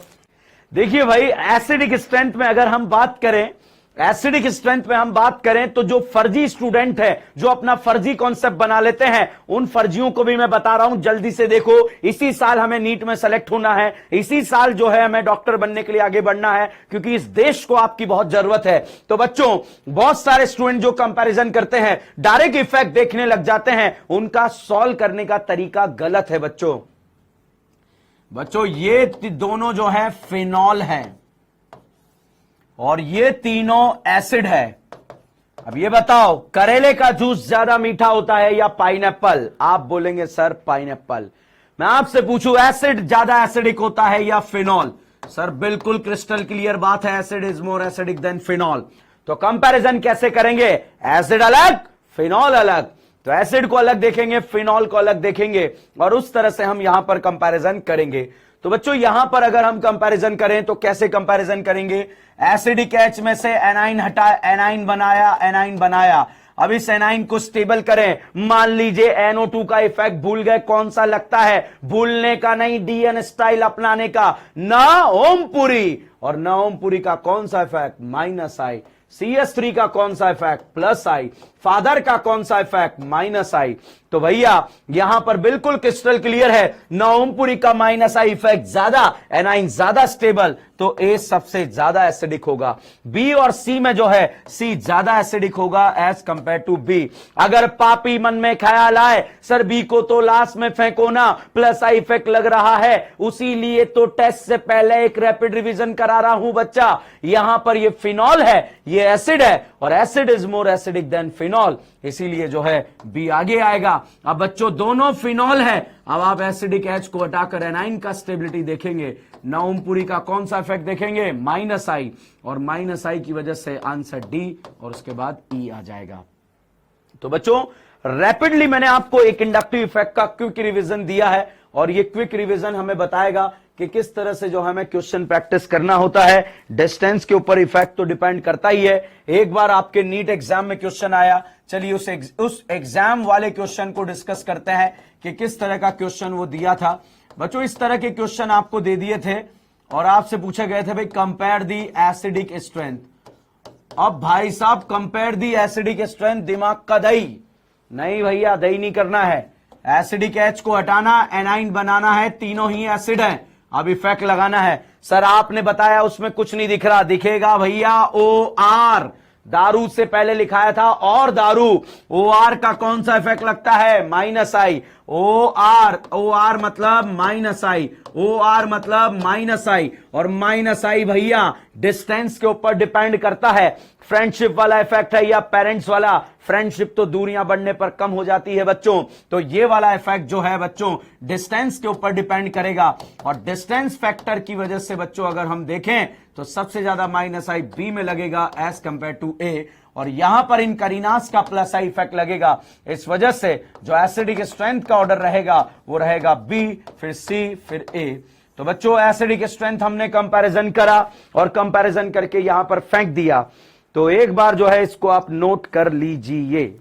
देखिए भाई एसिडिक स्ट्रेंथ में अगर हम बात करें, एसिडिक स्ट्रेंथ में हम बात करें तो जो फर्जी स्टूडेंट है, जो अपना फर्जी कॉन्सेप्ट बना लेते हैं, उन फर्जियों को भी मैं बता रहा हूं जल्दी से देखो। इसी साल हमें नीट में सेलेक्ट होना है, इसी साल जो है हमें डॉक्टर बनने के लिए आगे बढ़ना है, क्योंकि इस देश को आपकी बहुत जरूरत है। तो बच्चों बहुत सारे स्टूडेंट जो कंपैरिजन करते हैं, डायरेक्ट इफेक्ट देखने लग जाते हैं, उनका सॉल्व करने का तरीका गलत है बच्चों। बच्चों ये दोनों जो है फिनॉल है और ये तीनों एसिड है। अब ये बताओ करेले का जूस ज्यादा मीठा होता है या पाइनएप्पल? आप बोलेंगे सर पाइनएप्पल। मैं आपसे पूछूं एसिड ज्यादा एसिडिक होता है या फिनॉल? सर बिल्कुल क्रिस्टल क्लियर बात है, acid is more acidic then phenol. तो कंपैरिजन कैसे करेंगे? एसिड अलग फिनॉल अलग, तो एसिड को अलग देखेंगे, फिनॉल को अलग देखेंगे और उस तरह से हम यहां पर कंपैरिजन करेंगे। तो बच्चों यहां पर अगर हम कंपैरिजन करें तो कैसे कंपैरिजन करेंगे? एसिडिक H में से एनाइन हटा, एनाइन बनाया, एनाइन बनाया। अब इस एनाइन को स्टेबल करें, मान लीजिए NO2 का इफेक्ट भूल गए, कौन सा लगता है? भूलने का नहीं, DN स्टाइल अपनाने का। ना ओमपुरी, और ना ओमपुरी का कौन सा इफेक्ट? -I। CS3 का कौन सा इफेक्ट? +I। फादर का कौन सा इफेक्ट, माइनस आई। तो भैया यहां पर बिल्कुल क्रिस्टल क्लियर है, नवमपुरी का माइनस आई इफेक्ट ज्यादा, एनाइन ज्यादा स्टेबल, तो ए सबसे ज्यादा एसिडिक होगा। बी और सी में जो है सी ज्यादा एसिडिक होगा एज कंपेयर टू बी। अगर पापी मन में ख्याल आए सर बी को तो लास्ट में फेंको ना, प्लस आई इफेक्ट लग रहा है, उसी लिए तो टेस्ट से पहले एक रैपिड रिवीजन करा रहा हूं बच्चा। यहां पर ये फिनॉल है, ये एसिड है, और acid is more acidic then phenol, इसीलिए जो है बी आगे आएगा। अब बच्चों दोनों फिनॉल है, अब आप एसिडिक एच को हटाकर एनाइन का स्टेबिलिटी देखेंगे, नवमपुरी का कौन सा इफेक्ट देखेंगे, माइनस आई, और माइनस आई की वजह से आंसर डी और उसके बाद ई आ जाएगा। तो बच्चों रैपिडली मैंने आपको एक इंडक्टिव इफेक्ट का क्विक रिवीजन दिया है, और ये क्विक रिवीजन हमें बताएगा कि किस तरह से जो हमें क्वेश्चन प्रैक्टिस करना होता है। डिस्टेंस के ऊपर इफेक्ट तो डिपेंड करता ही है। एक बार आपके नीट एग्जाम में क्वेश्चन आया, चलिए उस एग्जाम वाले क्वेश्चन को डिस्कस करते हैं कि किस तरह का क्वेश्चन वो दिया था। बच्चों इस तरह के क्वेश्चन आपको दे दिए थे और आपसे पूछे गए थे भाई कंपेयर दी एसिडिक स्ट्रेंथ। अब भाई साहब कंपेयर दी एसिडिक स्ट्रेंथ, दिमाग का दही नहीं भैया, दही नहीं करना है। एसिडिक एच को हटाना, एनाइन बनाना है, तीनों ही एसिड हैं, अब इफेक्ट लगाना है। सर आपने बताया उसमें कुछ नहीं दिख रहा, दिखेगा भैया ओ आर, दारू से पहले लिखाया था और दारू, ओ आर का कौन सा इफेक्ट लगता है, माइनस आई। ओ आर मतलब माइनस आई, ओ आर मतलब माइनस आई, और माइनस आई भैया डिस्टेंस के ऊपर डिपेंड करता है। फ्रेंडशिप वाला इफेक्ट है या पेरेंट्स वाला, फ्रेंडशिप तो दूरियां बढ़ने पर कम हो जाती है बच्चों, तो ये वाला इफेक्ट जो है बच्चों डिस्टेंस के ऊपर डिपेंड करेगा। और डिस्टेंस फैक्टर की वजह से बच्चों अगर हम देखें तो सबसे ज्यादा माइनस आई बी में लगेगा एज कंपेयर टू ए, और यहां पर इन करीनास का प्लस आई इफेक्ट लगेगा। इस वजह से जो एसिडिक स्ट्रेंथ का ऑर्डर रहेगा वो रहेगा बी, फिर सी, फिर ए। तो बच्चों एसिडिक स्ट्रेंथ हमने कंपैरिजन करा और कंपैरिजन करके यहां पर फेंक दिया। तो एक बार जो है इसको आप नोट कर लीजिए।